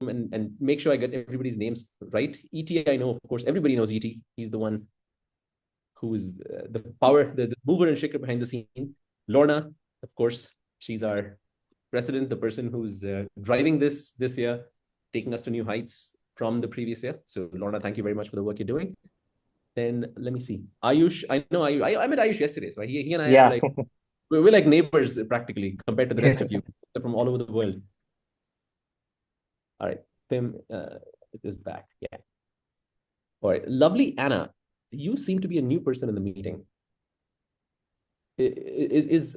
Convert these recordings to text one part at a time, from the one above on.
and make sure I get everybody's names right. E.T., I know, of course, everybody knows E.T. He's the one who is the power, the mover and shaker behind the scene. Lorna, of course, she's our president, the person who's driving this year, taking us to new heights from the previous year. So Lorna, thank you very much for the work you're doing. Then let me see. Ayush, I know I met Ayush yesterday, so he and I are like, we're like neighbors practically compared to the rest of you from all over the world. All right, Tim is back. Yeah. All right, lovely Anna. You seem to be a new person in the meeting.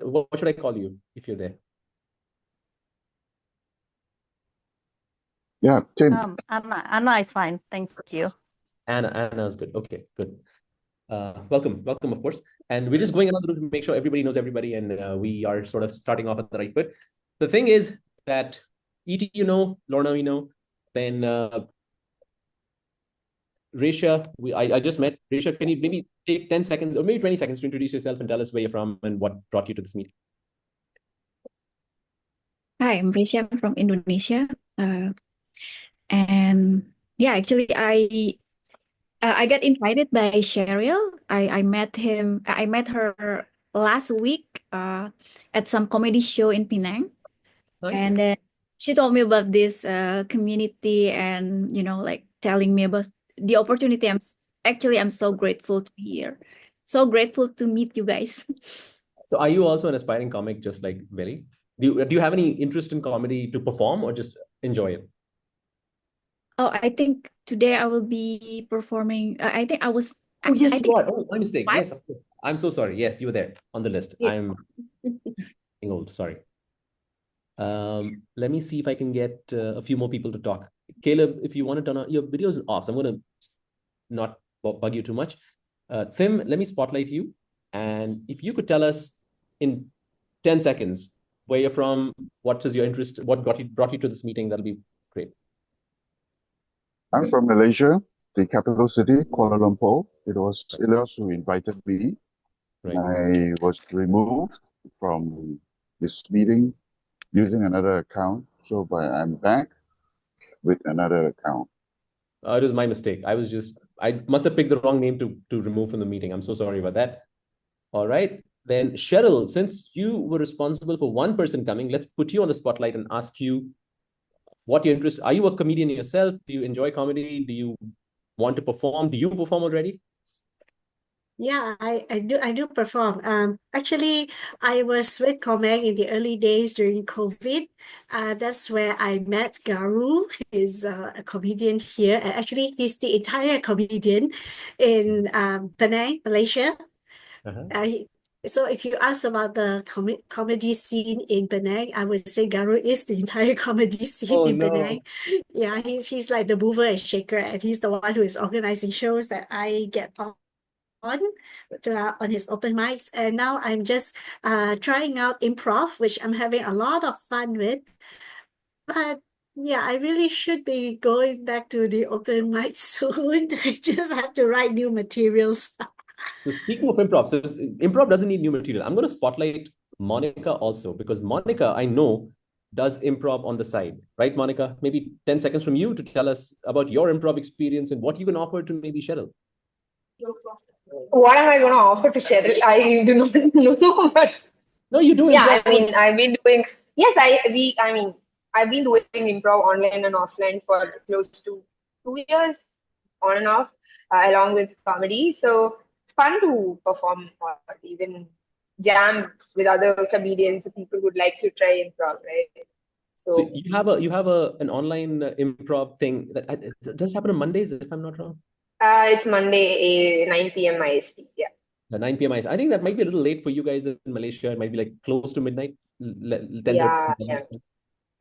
What should I call you if you're there? Yeah, Tim. Anna is fine. Thank you. Anna is good. Okay, good. Welcome, of course. And we're just going around the room to make sure everybody knows everybody, and we are sort of starting off at the right foot. The thing is that E.T., you know, Lorna, we know. Then Resha, I just met. Resha, can you maybe take 10 seconds or maybe 20 seconds to introduce yourself and tell us where you're from and what brought you to this meeting? Hi, I'm Resha. I'm from Indonesia. And yeah, actually, I got invited by Cheryl. I met her last week at some comedy show in Penang. Nice. And then she told me about this community and, like telling me about the opportunity. I'm so grateful to be here. So grateful to meet you guys. So are you also an aspiring comic just like Billy? Do you have any interest in comedy to perform or just enjoy it? Oh, I think today I will be performing. I think I was. Oh, yes, I you think are. Oh, my mistake. five. Yes, of course. I'm so sorry. Yes, you were there on the list. Yeah. I'm getting old. Sorry. Let me see if I can get a few more people to talk. Caleb, if you want to turn on your videos off, so I'm going to not bug you too much. Tim, let me spotlight you. And if you could tell us in 10 seconds where you're from, what is your interest, what brought you to this meeting, that'll be great. I'm from Malaysia, the capital city, Kuala Lumpur. It was Ilyas who invited me. Right. I was removed from this meeting using another account. So I'm back with another account. It was my mistake. I must have picked the wrong name to remove from the meeting. I'm so sorry about that. All right. Then Cheryl, since you were responsible for one person coming, let's put you on the spotlight and ask you what your interest. Are you a comedian yourself? Do you enjoy comedy? Do you want to perform? Do you perform already? Yeah, I do perform. Actually, I was with Comeng in the early days during COVID. That's where I met Garu. He's a comedian here, and actually, he's the entire comedian in Penang, Malaysia. So if you ask about the comedy scene in Penang, I would say Garu is the entire comedy scene in Penang. Yeah, he's like the mover and shaker, and he's the one who is organizing shows that I get on his open mics. And now I'm just trying out improv, which I'm having a lot of fun with. But yeah, I really should be going back to the open mic soon. I just have to write new materials. So speaking of improv, so improv doesn't need new material. I'm going to spotlight Monica also, because Monica, I know, does improv on the side, right, Monica? Maybe 10 seconds from you to tell us about your improv experience and what you can offer to maybe Cheryl. What am I going to offer to Cheryl? I do not know, but no, you do. Yeah, I mean, I've been doing. Yes, I've been doing improv online and offline for close to 2 years, on and off, along with comedy. So it's fun to perform or even jam with other comedians, people who'd like to try improv, right? So you have an online improv thing that it does happen on Mondays, if I'm not wrong. It's Monday, 9 p.m. IST. Yeah. The 9 p.m. IST. I think that might be a little late for you guys in Malaysia. It might be like close to midnight. 10 Yeah.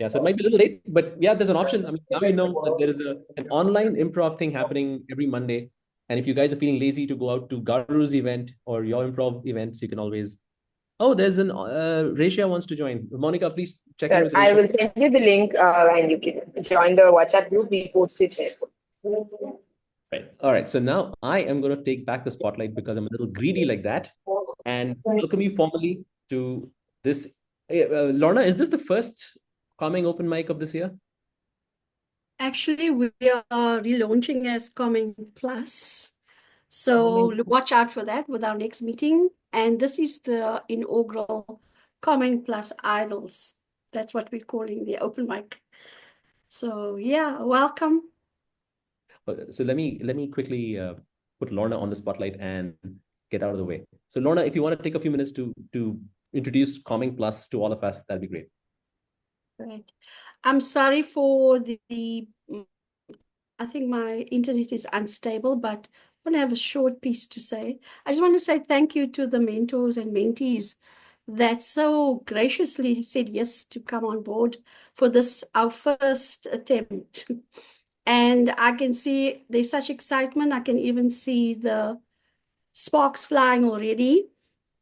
Yeah, so it might be a little late, but yeah, there's an option. I mean, now you know that there is an online improv thing happening every Monday. And if you guys are feeling lazy to go out to Garu's event or your improv events, you can always. Oh, there's an Resha wants to join. Monica, please check in with Resha. I will send you the link and you can join the WhatsApp group. We posted there. Right. All right. So now I am going to take back the spotlight because I'm a little greedy like that, and welcome you formally to this. Lorna, is this the first Comeng open mic of this year? Actually, we are relaunching as Comeng Plus. So watch out for that with our next meeting. And this is the inaugural Comeng Plus IDOLS. That's what we're calling the open mic. So yeah, welcome. So let me quickly put Lorna on the spotlight and get out of the way. So Lorna, if you want to take a few minutes to introduce Coming Plus to all of us, that'd be great. Right. I'm sorry for I think my internet is unstable, but I want to have a short piece to say. I just want to say thank you to the mentors and mentees that so graciously said yes to come on board for this, our first attempt. And I can see there's such excitement. I can even see the sparks flying already,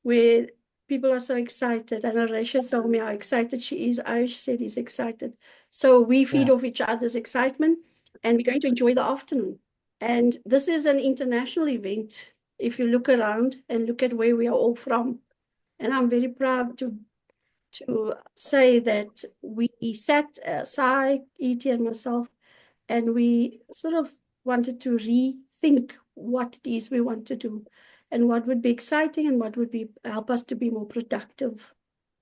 where people are so excited. And Arisha told me how excited she is. Arish said he's excited. So we feed off each other's excitement, and we're going to enjoy the afternoon. And this is an international event. If you look around and look at where we are all from, and I'm very proud to say that we sat, Sai, E.T. and myself, and we sort of wanted to rethink what it is we want to do and what would be exciting and what would be help us to be more productive.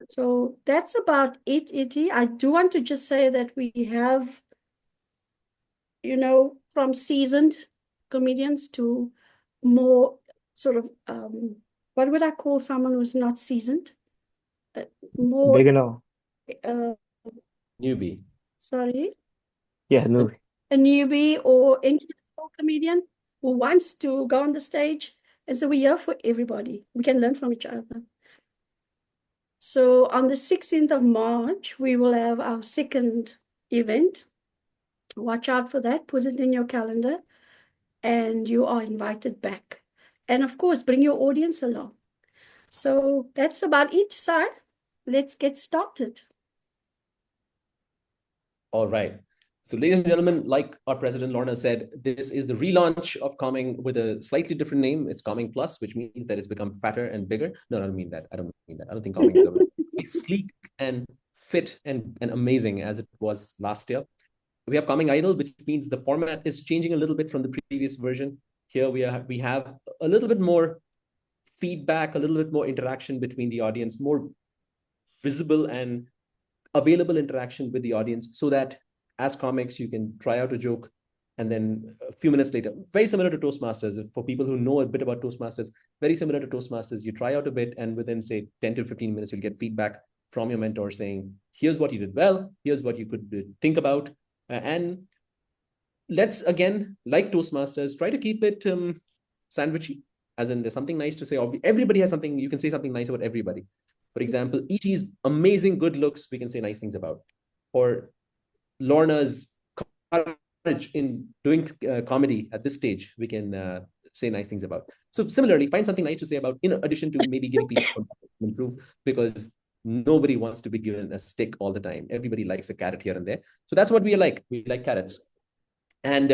So that's about it, Iti. I do want to just say that we have, you know, from seasoned comedians to more sort of, what would I call someone who's not seasoned? More, Beginner. Newbie. sorry, Yeah, newbie. a newbie or entry-level comedian who wants to go on the stage. And so we're here for everybody. We can learn from each other. So on the 16th of March, we will have our second event. Watch out for that. Put it in your calendar. And you are invited back. And of course, bring your audience along. So that's about it, Sai. Let's get started. All right. So ladies and gentlemen, like our president Lorna said, this is the relaunch of Coming with a slightly different name. It's Coming Plus, which means that it's become fatter and bigger. No, I don't mean that. I don't mean that. I don't think Coming is sleek and fit and amazing as it was last year. We have Coming Idol, which means the format is changing a little bit from the previous version. Here we have a little bit more feedback, a little bit more interaction between the audience, more visible and available interaction with the audience, so that as comics, you can try out a joke and then a few minutes later, very similar to Toastmasters. For people who know a bit about Toastmasters, very similar to Toastmasters, you try out a bit and within say 10 to 15 minutes, you'll get feedback from your mentor saying, here's what you did well, here's what you could think about. And let's, again, like Toastmasters, try to keep it sandwichy, as in there's something nice to say. Everybody has something, you can say something nice about everybody. For example, E.T.'s amazing good looks, we can say nice things about. Or Lorna's courage in doing comedy at this stage, we can say nice things about. So similarly, find something nice to say about, in addition to maybe giving people to improve, because nobody wants to be given a stick all the time. Everybody likes a carrot here and there. So that's what we like. We like carrots. And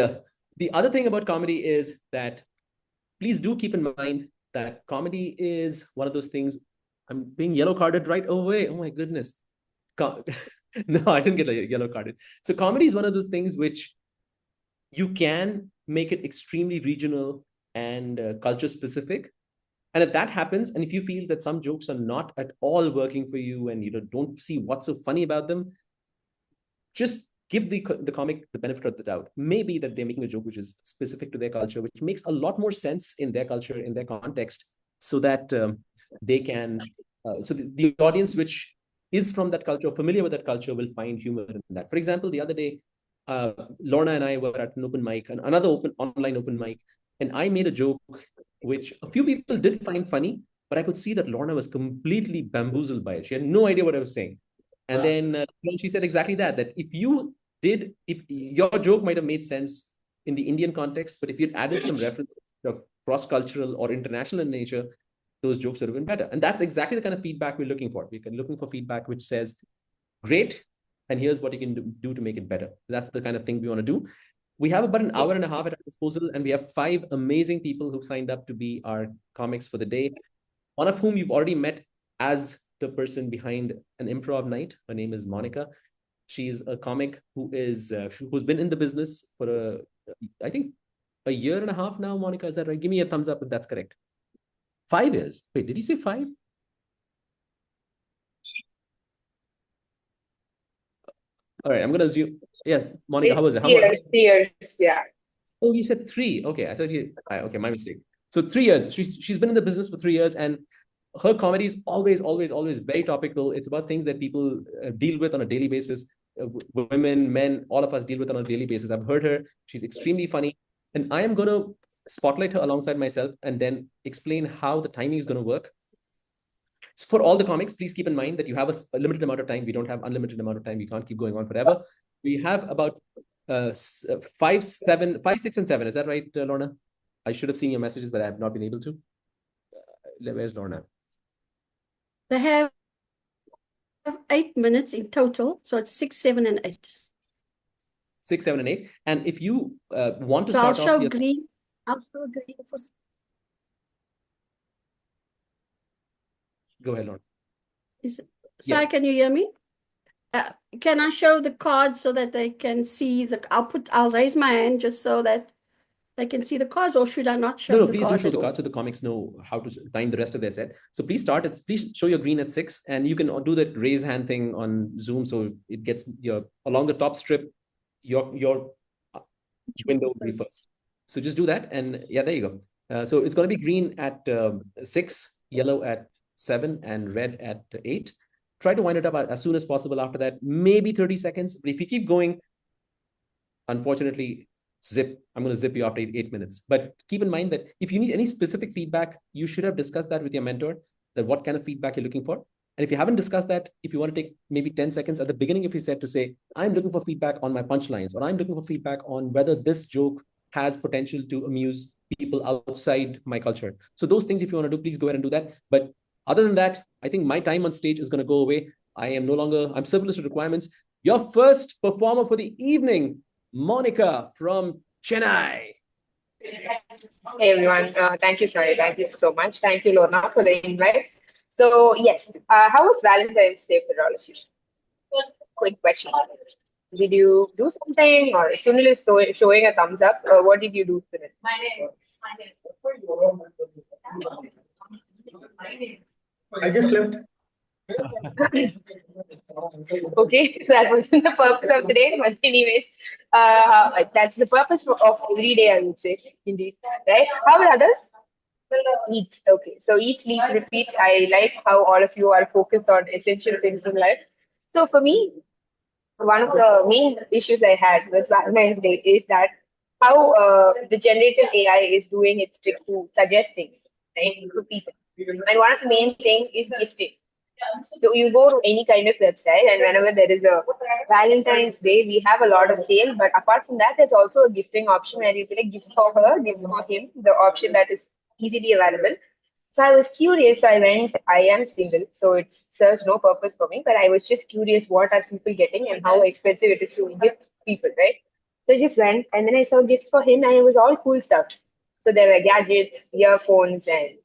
the other thing about comedy is that please do keep in mind that comedy is one of those things. I'm being yellow carded right away. Oh my goodness. No, I didn't get a yellow carded. So comedy is one of those things which you can make it extremely regional and culture specific. And if that happens, and if you feel that some jokes are not at all working for you and you don't see what's so funny about them, just give the comic the benefit of the doubt. Maybe that they're making a joke which is specific to their culture, which makes a lot more sense in their culture, in their context, so that they can, so the audience which is from that culture, familiar with that culture, will find humor in that. For example, the other day, Lorna and I were at an open mic, another online open mic, and I made a joke which a few people did find funny, but I could see that Lorna was completely bamboozled by it. She had no idea what I was saying. And then she said exactly that if your joke might have made sense in the Indian context, but if you'd added some references to cross-cultural or international in nature, those jokes would have been better. And that's exactly the kind of feedback we're looking for. We're looking for feedback which says, great, and here's what you can do to make it better. That's the kind of thing we want to do. We have about an hour and a half at our disposal, and we have 5 amazing people who've signed up to be our comics for the day, one of whom you've already met as the person behind an improv night. Her name is Monica. She's a comic who's been in the business for I think a year and a half now. Monica, is that right? Give me a thumbs up if that's correct. 5 years. Wait, did you say 5? All right, I'm going to assume. Yeah, Monica, how was it? 3 years, 3 years, yeah. Oh, you said 3. Okay, I thought okay, my mistake. So 3 years. She's been in the business for 3 years, and her comedy is always very topical. It's about things that people deal with on a daily basis. Women, men, all of us deal with on a daily basis. I've heard her. She's extremely funny, and I am going to spotlight her alongside myself and then explain how the timing is going to work. So for all the comics, please keep in mind that you have a limited amount of time. We don't have unlimited amount of time. We can't keep going on forever. We have about 5, 6, and 7. Is that right, Lorna? I should have seen your messages, but I have not been able to. Where's Lorna? They have 8 minutes in total, so it's 6, 7, and 8. 6, 7, and 8. And if you want to So I'll start off show green. I'll show green for. Go ahead, Lorna. Sai, can you hear me? Can I show the cards so that they can see I'll raise my hand just so that they can see the cards, or should I not show No, the please do cards show at the all? cards so the comics know how to time the rest of their set. So please start. Please show your green at 6, and you can do that raise hand thing on Zoom so it gets along the top strip. Your window will be first. So just do that, and yeah, there you go. So it's going to be green at 6, yellow at 7, and red at 8. Try to wind it up as soon as possible after that, maybe 30 seconds. But if you keep going, unfortunately, I'm going to zip you after 8 minutes. But keep in mind that if you need any specific feedback, you should have discussed that with your mentor, that what kind of feedback you're looking for. And if you haven't discussed that, if you want to take maybe 10 seconds at the beginning of your set to say, I'm looking for feedback on my punchlines, or I'm looking for feedback on whether this joke has potential to amuse people outside my culture. So those things, if you want to do, please go ahead and do that. But other than that, I think my time on stage is going to go away. I'm surplus to requirements. Your first performer for the evening, Monica from Chennai. Hey everyone, thank you, Sai. Thank you so much. Thank you, Lorna, for the invite. So yes, how was Valentine's Day for all of you? Quick question. Did you do something, or Sunil is showing a thumbs up? What did you do, Sunil? I just left. Okay, that wasn't the purpose of the day, but anyways, that's the purpose of every day, I would say, indeed, right? How about others? Eat. Okay, so eat, sleep, repeat. I like how all of you are focused on essential things in life. So for me, one of the main issues I had with Valentine's Day is that how the generative AI is doing its trick to suggest things, right, to people. And one of the main things is gifting. So you go to any kind of website, and whenever there is a Valentine's Day, we have a lot of sale. But apart from that, there's also a gifting option where you get gifts for her, gifts for him, the option that is easily available. So I was curious. I went. I am single, so it serves no purpose for me. But I was just curious, what are people getting and how expensive it is to gift people, right? So I just went, and then I saw gifts for him, and it was all cool stuff. So there were gadgets, earphones, and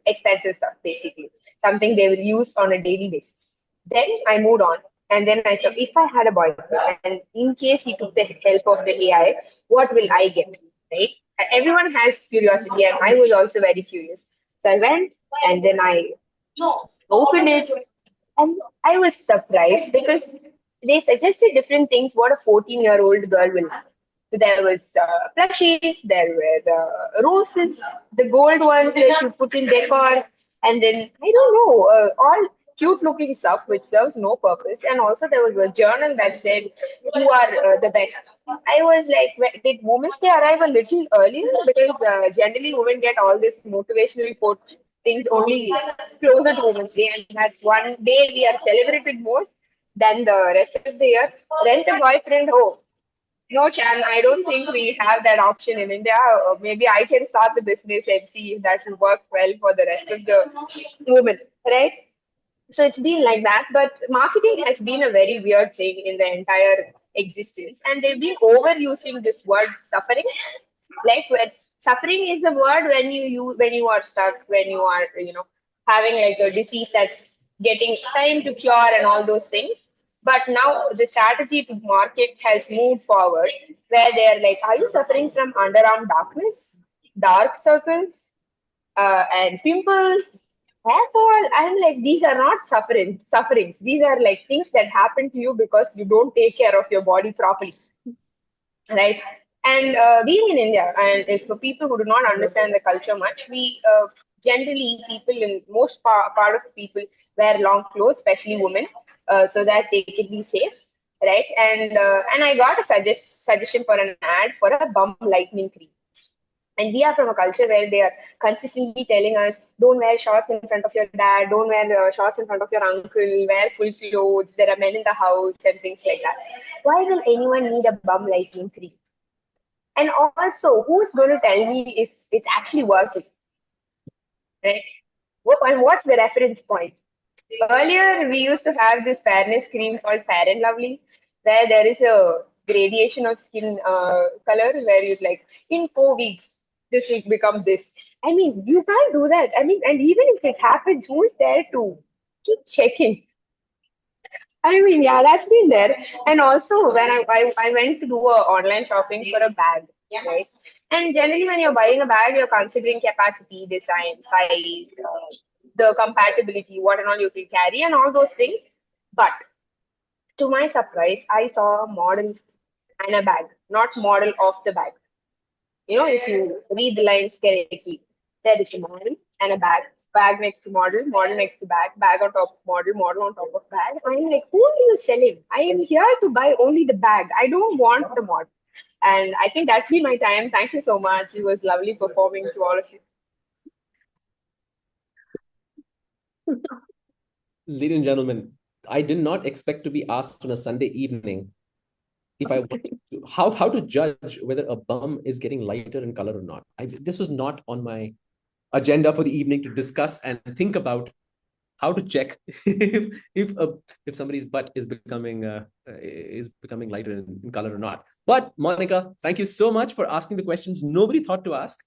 expensive stuff, basically something they will use on a daily basis. Then I moved on, and then I said, if I had a boyfriend, and in case he took the help of the AI, what will I get? Right? Everyone has curiosity, and I was also very curious. So I went, and then I opened it, and I was surprised because they suggested different things what a 14-year-old girl will have. So there was plushies, there were roses, the gold ones that you put in decor, and then I don't know, all cute-looking stuff which serves no purpose. And also there was a journal that said, "You are the best." I was like, did Women's Day arrive a little earlier? Because generally women get all this motivational quote things only closer to Women's Day, and that's one day we are celebrated most than the rest of the year. Rent a boyfriend, oh. No, Chan, I don't think we have that option in India. Maybe I can start the business and see if that will work well for the rest of the women, right? So it's been like that. But marketing has been a very weird thing in the entire existence. And they've been overusing this word suffering. Like when suffering is a word when you are stuck, when you are, having like a disease that's getting time to cure and all those things. But now the strategy to market has moved forward where they're like, are you suffering from underarm darkness, dark circles, and pimples, hair fall? I'm like, these are not sufferings. These are like things that happen to you because you don't take care of your body properly, right? And being in India, and if for people who do not understand the culture much, we generally people in most part of the people wear long clothes, especially women, so that they can be safe, right? And I got a suggestion for an ad for a bum lightening cream. And we are from a culture where they are consistently telling us, don't wear shorts in front of your dad, don't wear shorts in front of your uncle, wear full clothes, there are men in the house, and things like that. Why will anyone need a bum lightening cream? And also, who's going to tell me if it's actually working? Right? And what's the reference point? Earlier, we used to have this fairness cream called Fair and Lovely, where there is a gradation of skin color where you like in 4 weeks this will become this. I mean, you can't do that. I mean, and even if it happens, who's there to keep checking? I mean, yeah, that's been there. And also, when I went to do a online shopping for a bag, right? And generally, when you're buying a bag, you're considering capacity, design, size, the compatibility, what and all you can carry, and all those things. But to my surprise, I saw a model and a bag, not model of the bag. You know, if you read the lines correctly, there is a model and a bag next to model next to bag on top of model on top of bag. I'm like, who are you selling? I am here to buy only the bag. I don't want the model. And I think that's been my time. Thank you so much. It was lovely performing to all of you. Ladies and gentlemen, I did not expect to be asked on a Sunday evening if I wanted to, how to judge whether a bum is getting lighter in color or not. This was not on my agenda for the evening to discuss and think about how to check if somebody's butt is becoming lighter in color or not. But Monica, thank you so much for asking the questions nobody thought to ask,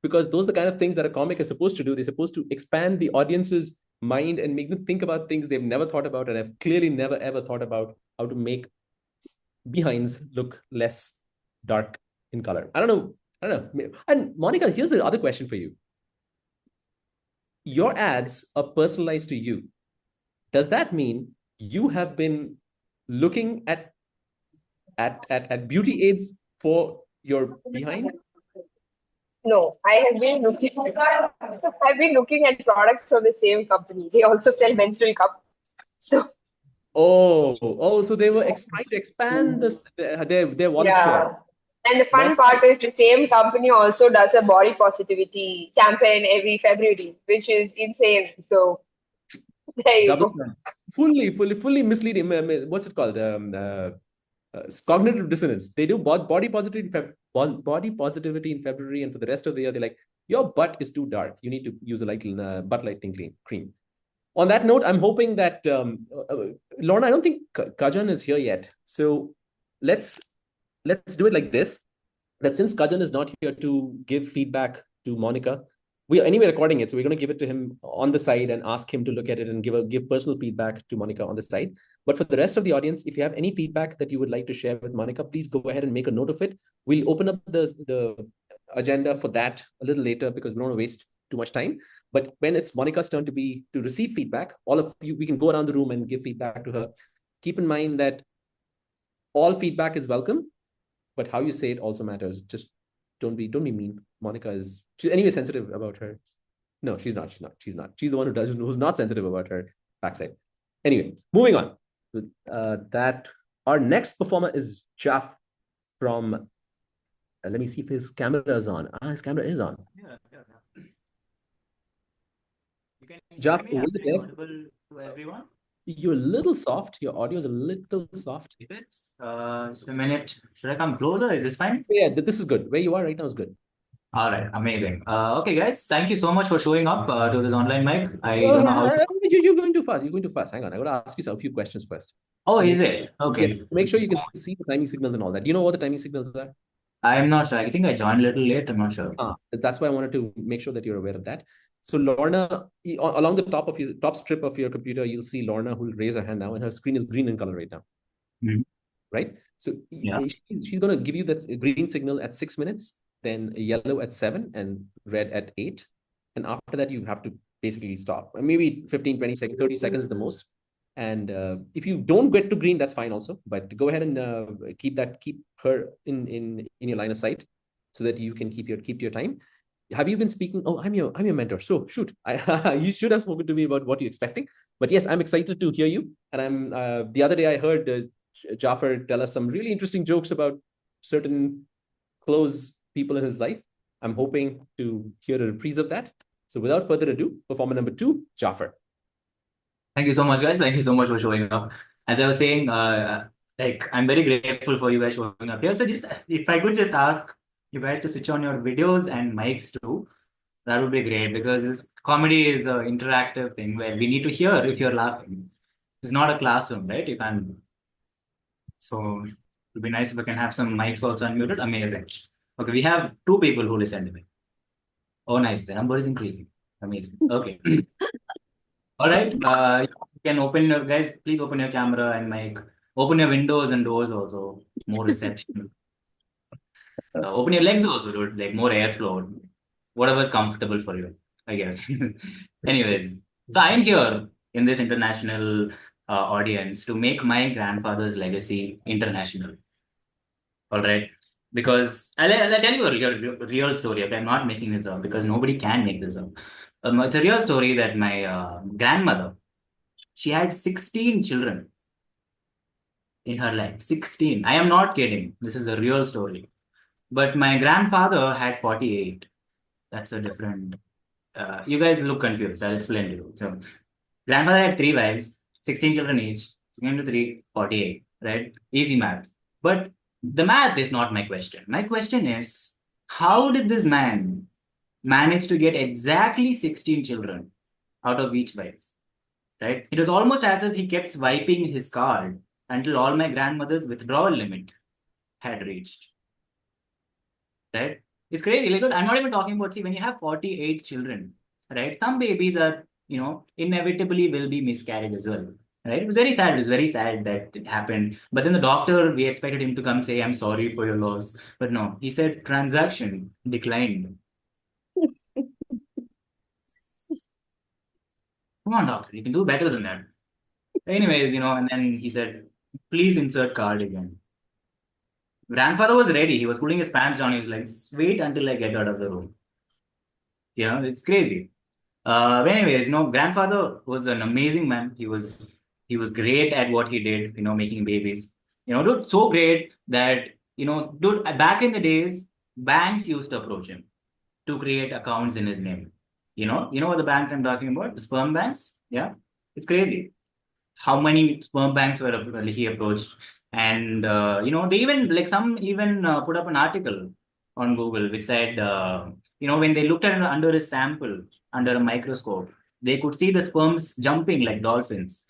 because those are the kind of things that a comic is supposed to do. They're supposed to expand the audience's mind and make them think about things they've never thought about and have clearly never ever thought about how to make behinds look less dark in color. I don't know. And Monica, here's the other question for you. Your ads are personalized to you. Does that mean you have been looking at beauty aids for your behind? No, I've been looking at products from the same company. They also sell menstrual cup. So so they were trying to expand their wallet share. And the fun part is the same company also does a body positivity campaign every February, which is insane. So there you go. Fully misleading. What's it called? Cognitive dissonance. They do body positivity in February, and for the rest of the year, they're like, your butt is too dark. You need to use a light butt lightening cream. On that note, I'm hoping that Lorna, I don't think Kajan is here yet. So let's do it like this. That since Kajan is not here to give feedback to Monica, we are anyway recording it, so we're going to give it to him on the side and ask him to look at it and give personal feedback to Monica on the side. But for the rest of the audience, if you have any feedback that you would like to share with Monica, please go ahead and make a note of it. We'll open up the agenda for that a little later because we don't want to waste too much time. But when it's Monica's turn to receive feedback, all of you, we can go around the room and give feedback to her. Keep in mind that all feedback is welcome, but how you say it also matters. Just don't be mean. Monica she's anyway sensitive about her. No, she's not. She's the one who's not sensitive about her backside. Anyway, moving on. That our next performer is Jaff from. Let me see if his camera is on. His camera is on. Yeah. You can Jaff, hear me? Am I audible to everyone? You're a little soft. Your audio is a little soft. Is it? Just a minute. Should I come closer? Is this fine? Yeah, this is good. Where you are right now is good. All right, amazing. Okay, guys, thank you so much for showing up to this online mic. I don't know how. You're going too fast. You're going too fast. Hang on. I got to ask you a few questions first. Oh, is it? Okay. Yeah, make sure you can see the timing signals and all that. Do you know what the timing signals are? I'm not sure. I think I joined a little late. I'm not sure. That's why I wanted to make sure that you're aware of that. So Lorna, along the top of your top strip of your computer, you'll see Lorna who will raise her hand now, and her screen is green in color right now. Mhm. Right? So Yeah. she's going to give you that green signal at 6 minutes, then yellow at 7, and red at 8. And after that, you have to basically stop. Maybe 15, 20 seconds, 30 seconds is the most. And if you don't get to green, that's fine also. But go ahead and keep her in your line of sight so that you can keep your time. Have you been speaking? Oh, I'm your mentor. So shoot, you should have spoken to me about what you're expecting. But yes, I'm excited to hear you. And I'm the other day I heard Jafar tell us some really interesting jokes about certain close people in his life. I'm hoping to hear a reprise of that. So without further ado, performer number 2, Jafar. Thank you so much, guys. Thank you so much for showing up. As I was saying, like I'm very grateful for you guys showing up here. So just if I could just ask you guys to switch on your videos and mics too, that would be great because this comedy is an interactive thing where we need to hear if you're laughing. It's not a classroom, right? You can. So it would be nice if we can have some mics also unmuted. Amazing. Okay, we have 2 people who listen to me. Oh, nice. The number is increasing. Amazing. Okay. All right. You can open your guys. Please open your camera and mic. Open your windows and doors also. More reception. Open your legs also, dude. Like more airflow. Whatever's comfortable for you, I guess. Anyways, so I am here in this international audience to make my grandfather's legacy international. All right. Because I'll tell you a real story. Okay? I'm not making this up because nobody can make this up. It's a real story that my grandmother, she had 16 children in her life. 16. I am not kidding. This is a real story. But my grandfather had 48. That's a different. You guys look confused. I'll explain to you. So, grandfather had 3 wives, 16 children each. 6 into 3, 48. Right? Easy math. But the math is not my question. My question is, how did this man manage to get exactly 16 children out of each wife? Right? It was almost as if he kept swiping his card until all my grandmother's withdrawal limit had reached. Right? It's crazy. Like, I'm not even talking about, see, when you have 48 children, right? Some babies are, inevitably will be miscarried as well. Right? It was very sad. It was very sad that it happened. But then the doctor, we expected him to come say, I'm sorry for your loss. But no, he said transaction declined. Come on, doctor, you can do better than that. Anyways, and then he said, please insert card again. Grandfather was ready. He was pulling his pants down. He was like, just wait until I get out of the room. It's crazy. Anyways, grandfather was an amazing man. He was great at what he did, making babies. Dude, so great that, dude, back in the days, banks used to approach him to create accounts in his name. You know what the banks I'm talking about? The sperm banks? Yeah. It's crazy how many sperm banks were he approached. And, they even, like some even put up an article on Google which said, when they looked at it under his sample, under a microscope, they could see the sperms jumping like dolphins.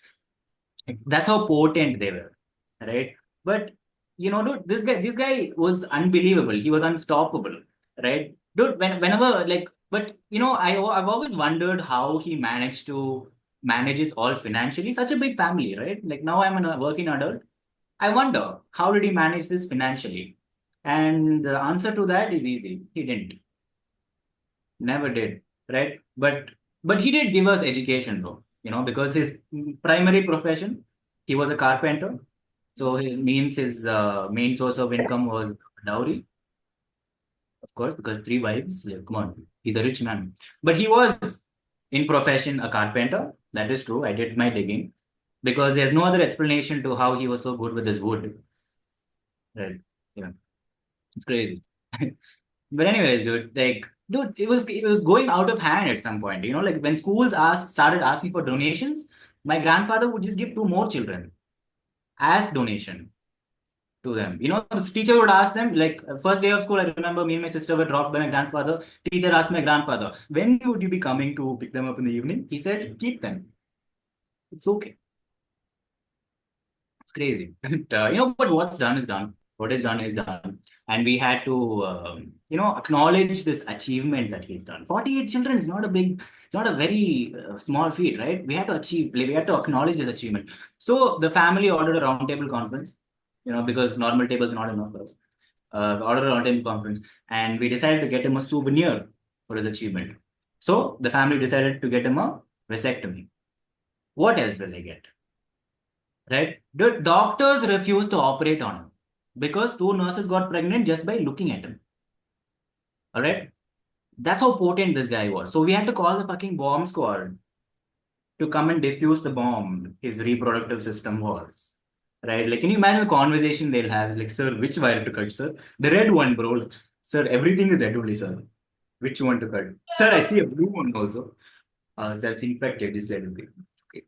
That's how potent they were, right? But, dude, this guy was unbelievable. He was unstoppable, right? Dude, whenever, like, but, I've always wondered how he managed to manages all financially. Such a big family, right? Like now I'm a working adult. I wonder, how did he manage this financially? And the answer to that is easy. He didn't. Never did, right? But he did give us education though, because his primary profession, he was a carpenter. So it means his main source of income was dowry. Of course, because 3 wives, like, come on, he's a rich man. But he was in profession a carpenter. That is true. I did my digging because there's no other explanation to how he was so good with his wood. Right. Yeah. It's crazy. But anyways, dude, it was going out of hand at some point. Like when schools started asking for donations, my grandfather would just give 2 more children as donation to them. The teacher would ask them, like, first day of school, I remember me and my sister were dropped by my grandfather. Teacher asked my grandfather, when would you be coming to pick them up in the evening? He said, keep them. It's okay. It's crazy. But what's done is done. What is done is done. And we had to, acknowledge this achievement that he's done. 48 children is not a it's not a very small feat, right? We had to we had to acknowledge this achievement. So the family ordered a roundtable conference, because normal tables are not enough for us. Ordered a roundtable conference, and we decided to get him a souvenir for his achievement. So the family decided to get him a vasectomy. What else will they get? Right? The doctors refused to operate on him because 2 nurses got pregnant just by looking at him. All right? That's how potent this guy was. So we had to call the fucking bomb squad to come and defuse the bomb his reproductive system was. Right? Like, can you imagine the conversation they'll have? It's like, sir, which wire to cut, sir? The red one, bro. Sir, everything is red only, sir. Which one to cut? Sir, I see a blue one also. That's infected. Just let it be. Okay.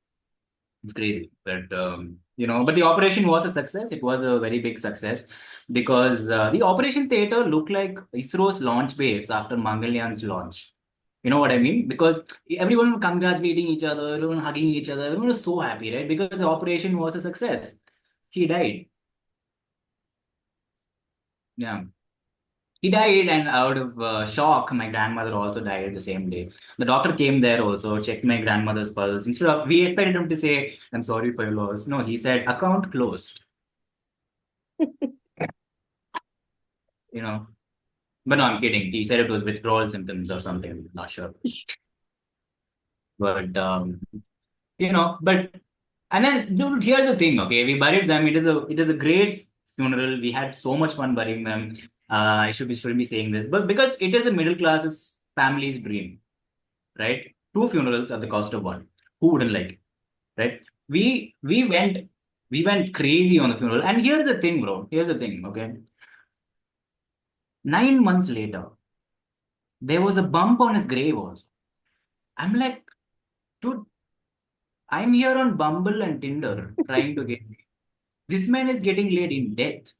It's crazy. But, but the operation was a success. It was a very big success because the operation theater looked like ISRO's launch base after Mangalyaaan's launch. You know what I mean? Because everyone was congratulating each other, everyone hugging each other, everyone was so happy, right? Because the operation was a success. He died. Yeah. He died, and out of shock, my grandmother also died the same day. The doctor came there also, checked my grandmother's pulse. Instead of, we expected him to say, I'm sorry for your loss. No, he said, account closed. But no, I'm kidding. He said it was withdrawal symptoms or something. I'm not sure. But, and then, dude, here's the thing, okay? We buried them. It is a great funeral. We had so much fun burying them. I shouldn't be saying this, but because it is a middle class family's dream, right? 2 funerals at the cost of 1. Who wouldn't like it, right? We went crazy on the funeral. And here's the thing, bro. Here's the thing, okay? 9 months later, there was a bump on his grave also. I'm like, dude, I'm here on Bumble and Tinder trying to get laid. This man is getting laid in death.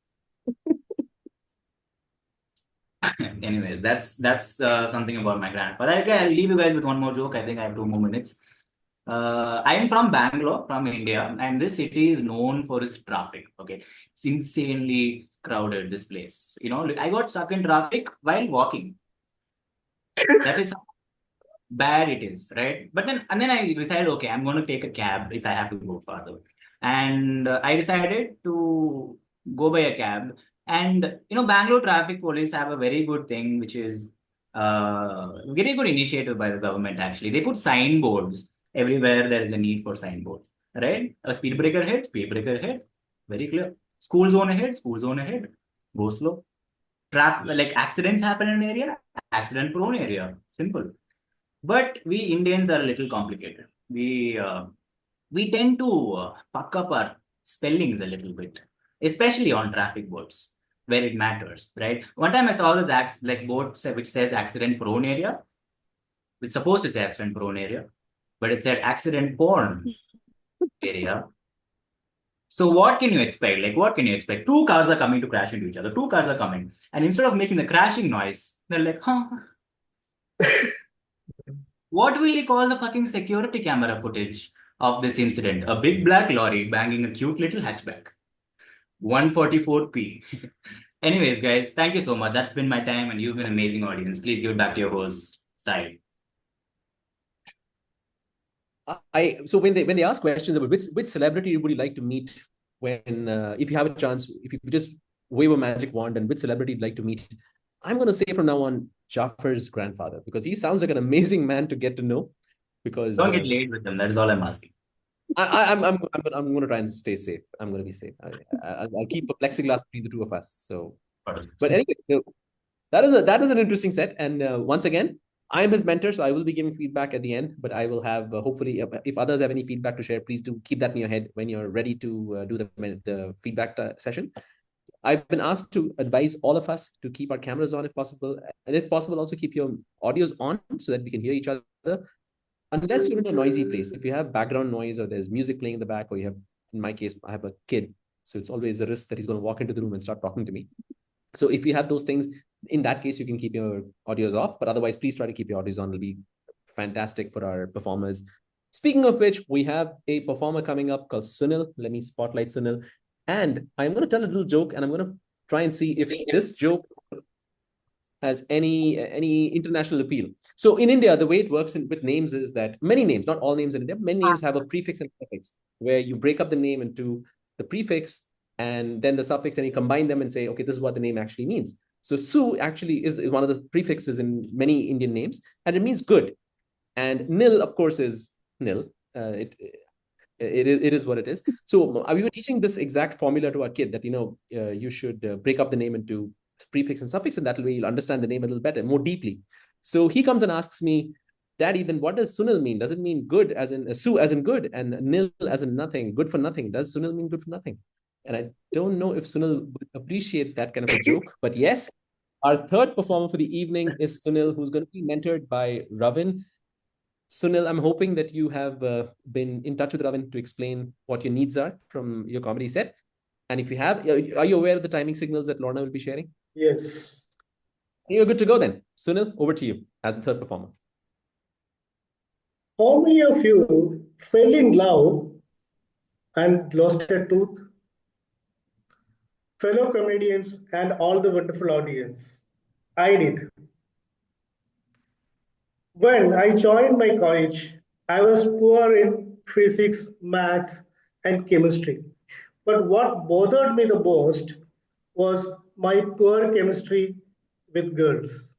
Anyway, that's something about my grandfather. Okay, I'll leave you guys with one more joke. I think I have 2 more minutes. I'm from Bangalore, from India, and this city is known for its traffic. Okay, it's insanely crowded, this place. I got stuck in traffic while walking. That is how bad it is, right? But then I decided, okay, I'm going to take a cab if I have to go further. And I decided to go by a cab. And, Bangalore traffic police have a very good thing, which is very good initiative by the government, actually. They put signboards everywhere there is a need for signboard, right? A speed breaker ahead, very clear. School zone ahead, go slow. Traffic, like accidents happen in an area, accident prone area, simple. But we Indians are a little complicated. We tend to fuck up our spellings a little bit, especially on traffic boards where it matters, right? One time I saw this board which says accident prone area. It's supposed to say accident prone area, but it said accident porn area. So what can you expect? Like, what can you expect? 2 cars are coming to crash into each other. 2 cars are coming. And instead of making the crashing noise, they're like, huh? What will you call the fucking security camera footage of this incident? A big black lorry banging a cute little hatchback. 144p. Anyways, guys, thank you so much. That's been my time, and you've been an amazing audience. Please give it back to your host, Sai. So when they ask questions about which celebrity would you like to meet when if you have a chance, if you just wave a magic wand, and which celebrity you'd like to meet, I'm going to say from now on Jafar's grandfather, because he sounds like an amazing man to get to know. Because don't get laid with him. That is all I'm asking. I'm going to try and stay safe. I'm going to be safe. I'll keep a plexiglass between the 2 of us. So, but anyway, so that is an interesting set. And once again, I'm his mentor, so I will be giving feedback at the end. But I will have hopefully, if others have any feedback to share, please do keep that in your head when you're ready to do the feedback session. I've been asked to advise all of us to keep our cameras on if possible, and if possible, also keep your audios on so that we can hear each other. Unless you're in a noisy place, if you have background noise or there's music playing in the back, or you have, in my case, I have a kid, so it's always a risk that he's going to walk into the room and start talking to me. So if you have those things, in that case, you can keep your audios off, but otherwise, please try to keep your audios on. It'll be fantastic for our performers. Speaking of which, we have a performer coming up called Sunil. Let me spotlight Sunil. And I'm going to tell a little joke, and I'm going to try and see if this joke has any international appeal. So in India, the way it works with names is that many names, not all names in India, many names have a prefix and suffix, where you break up the name into the prefix and then the suffix, and you combine them and say, okay, this is what the name actually means. So Su actually is one of the prefixes in many Indian names, and it means good. And nil, of course, is nil. It is what it is. So we were teaching this exact formula to our kid that, you should break up the name into prefix and suffix, and that way you'll understand the name a little better, more deeply. So he comes and asks me, Daddy, then what does Sunil mean? Does it mean good as in Su as in good and nil as in nothing, good for nothing? Does Sunil mean good for nothing? And I don't know if Sunil would appreciate that kind of a joke, but yes, our third performer for the evening is Sunil, who's going to be mentored by Ravin. Sunil, I'm hoping that you have been in touch with Ravin to explain what your needs are from your comedy set. And if you have, are you aware of the timing signals that Lorna will be sharing? Yes. You're good to go then. Sunil, over to you as the third performer. How many of you fell in love and lost a tooth? Fellow comedians and all the wonderful audience, I did. When I joined my college, I was poor in physics, maths, and chemistry. But what bothered me the most was my poor chemistry with girls.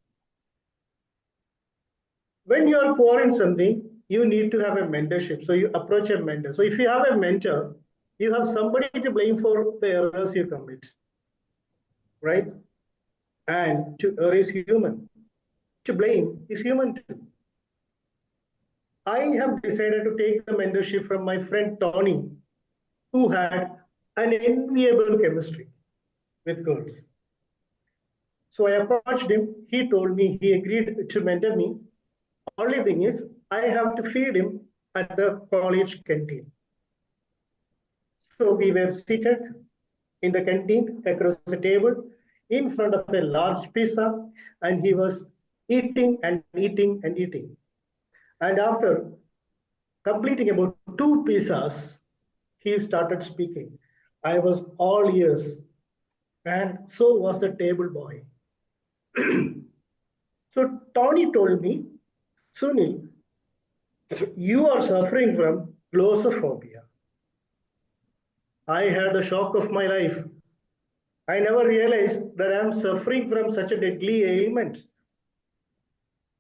When you are poor in something, you need to have a mentorship. So you approach a mentor. So if you have a mentor, you have somebody to blame for the errors you commit, right? And to err is human. To blame is human too. I have decided to take the mentorship from my friend Tony, who had an enviable chemistry with girls. So I approached him. He told me he agreed to mentor me. Only thing is, I have to feed him at the college canteen. So we were seated in the canteen across the table in front of a large pizza, and he was eating and eating and eating. And after completing about 2 pizzas, he started speaking. I was all ears, and so was the table boy. So Tony told me, Sunil, you are suffering from glossophobia. I had the shock of my life. I never realized that I'm suffering from such a deadly ailment.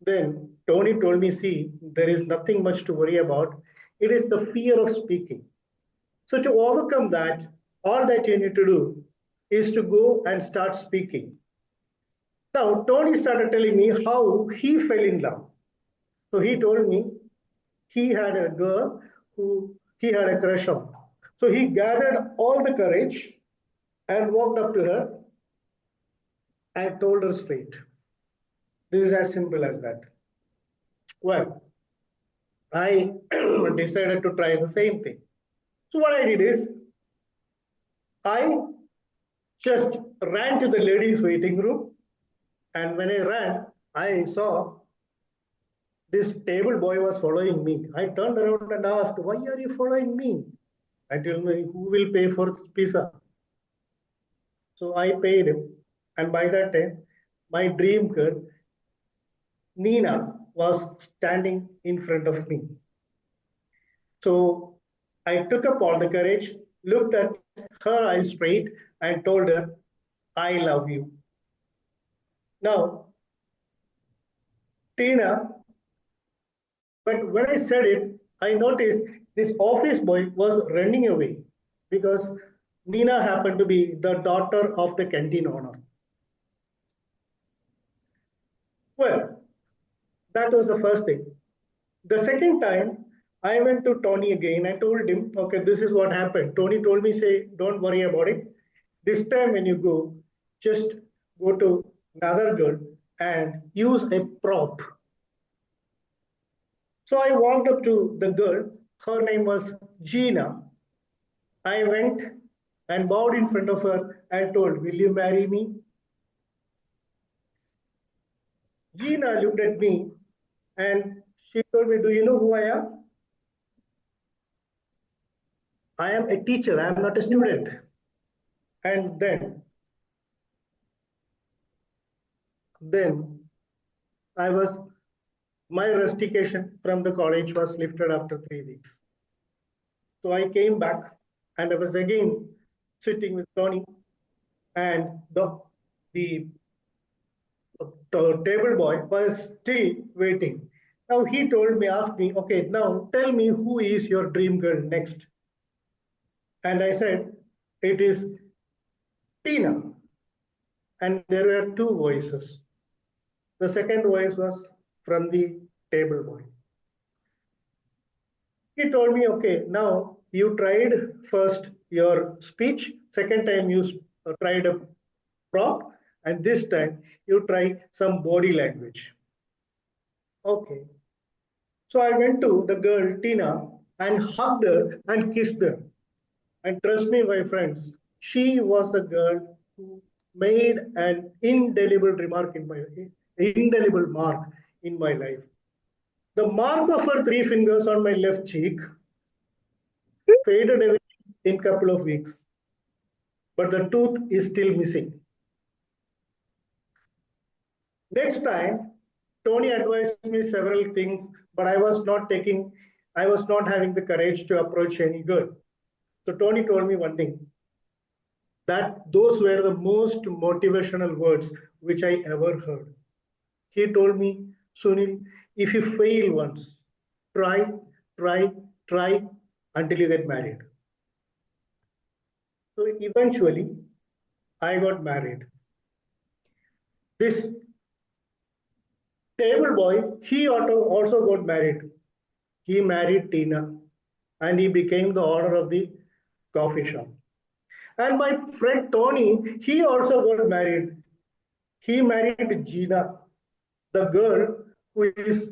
Then Tony told me, see, there is nothing much to worry about. It is the fear of speaking. So to overcome that, all that you need to do is to go and start speaking. Now, Tony started telling me how he fell in love. So he told me he had a girl who he had a crush on. So he gathered all the courage and walked up to her and told her straight. This is as simple as that. Well, I decided to try the same thing. So what I did is, I just ran to the ladies' waiting room. And when I ran, I saw this table boy was following me. I turned around and asked, why are you following me? I told me, who will pay for pizza? So I paid him. And by that time, my dream girl, Nina, was standing in front of me. So I took up all the courage, looked at her eyes straight, and told her, I love you. Now, Tina, but when I said it, I noticed this office boy was running away because Nina happened to be the daughter of the canteen owner. Well, that was the first thing. The second time, I went to Tony again and told him, okay, this is what happened. Tony told me, say, don't worry about it. This time when you go, just go to another girl and use a prop. So I walked up to the girl. Her name was Gina. I went and bowed in front of her and told, will you marry me? Gina looked at me and she told me, do you know who I am? I am a teacher. I am not a student. And then Then my rustication from the college was lifted after 3 weeks. So I came back and I was again sitting with Tony, and the table boy was still waiting. Now he asked me, okay, now tell me who is your dream girl next? And I said, it is Tina. And there were two voices. The second voice was from the table boy. He told me, okay, now you tried first your speech, second time you tried a prop, and this time you try some body language. Okay. So I went to the girl, Tina, and hugged her and kissed her. And trust me, my friends, she was the girl who made an indelible mark in my life. The mark of her 3 fingers on my left cheek faded away in a couple of weeks, but the tooth is still missing. Next time, Tony advised me several things, but I was not having the courage to approach any girl. So Tony told me one thing, that those were the most motivational words which I ever heard. He told me, Sunil, if you fail once, try until you get married. So eventually, I got married. This table boy, he also got married. He married Tina, and he became the owner of the coffee shop. And my friend Tony, he also got married. He married Gina, the girl who is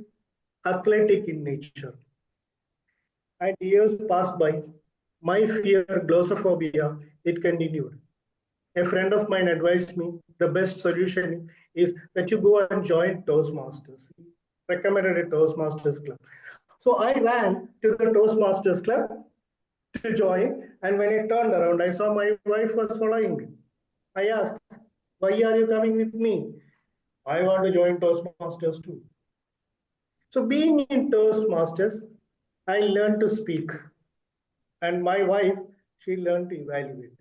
athletic in nature. And years passed by. My fear, glossophobia, it continued. A friend of mine advised me the best solution is that you go and join Toastmasters. He recommended a Toastmasters club. So I ran to the Toastmasters club to join, and when I turned around, I saw my wife was following me. I asked, why are you coming with me? I want to join Toastmasters too. So being in Toastmasters, I learned to speak, and my wife, she learned to evaluate.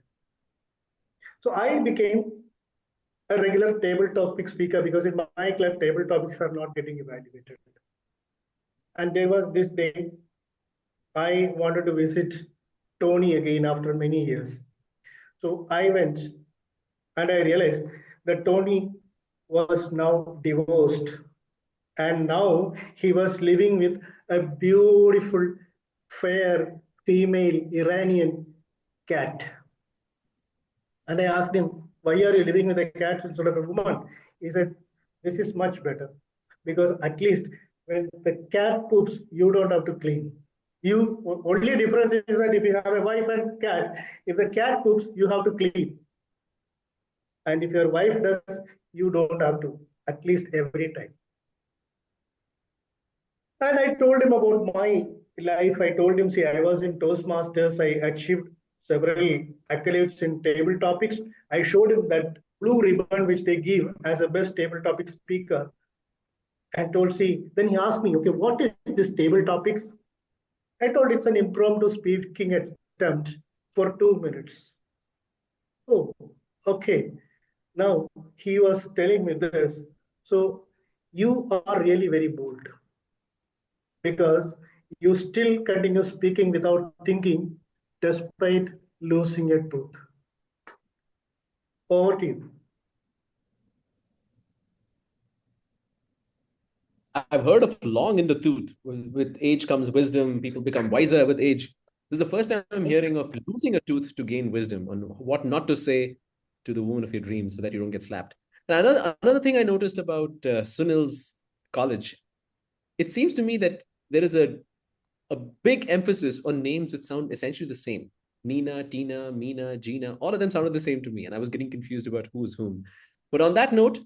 So I became a regular table topic speaker because in my club, table topics are not getting evaluated. And there was this day, I wanted to visit Tony again after many years. So I went and I realized that Tony was now divorced. And now he was living with a beautiful, fair, female Iranian cat. And I asked him, why are you living with a cat instead of a woman? He said, this is much better because at least when the cat poops, you don't have to clean. Only difference is that if you have a wife and cat, if the cat poops, you have to clean. And if your wife does, you don't have to, at least every time. And I told him about my life. I told him, see, I was in Toastmasters. I achieved several accolades in table topics. I showed him that blue ribbon which they give as a best table topic speaker. And told, see, then he asked me, okay, what is this table topics? I told it's an impromptu speaking attempt for 2 minutes. Oh, okay. Now he was telling me this. So you are really very bold because you still continue speaking without thinking despite losing a tooth. Over to you. I've heard of long in the tooth. With age comes wisdom. People become wiser with age. This is the first time I'm hearing of losing a tooth to gain wisdom on what not to say to the woman of your dreams so that you don't get slapped. And another thing I noticed about Sunil's college, it seems to me that there is a big emphasis on names which sound essentially the same. Nina, Tina, Meena, Gina, all of them sounded the same to me, and I was getting confused about who's whom. But on that note,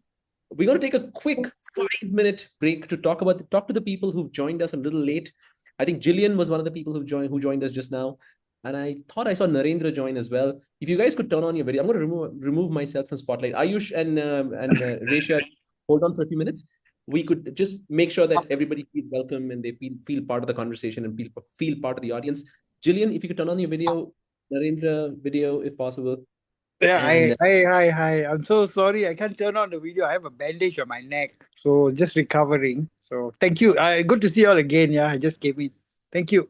we're going to take a quick 5-minute break to talk to the people who've joined us a little late. I think Jillian was one of the people who joined us just now. And I thought I saw Narendra join as well. If you guys could turn on your video, I'm going to remove myself from spotlight. Ayush and Resha, hold on for a few minutes, we could just make sure that everybody feels welcome and they feel part of the conversation and feel part of the audience. Jillian, if you could turn on your video, Narendra video, if possible. Yeah, And hi. I'm so sorry. I can't turn on the video. I have a bandage on my neck. So just recovering. So thank you. Good to see you all again. Yeah, I just came in. Thank you.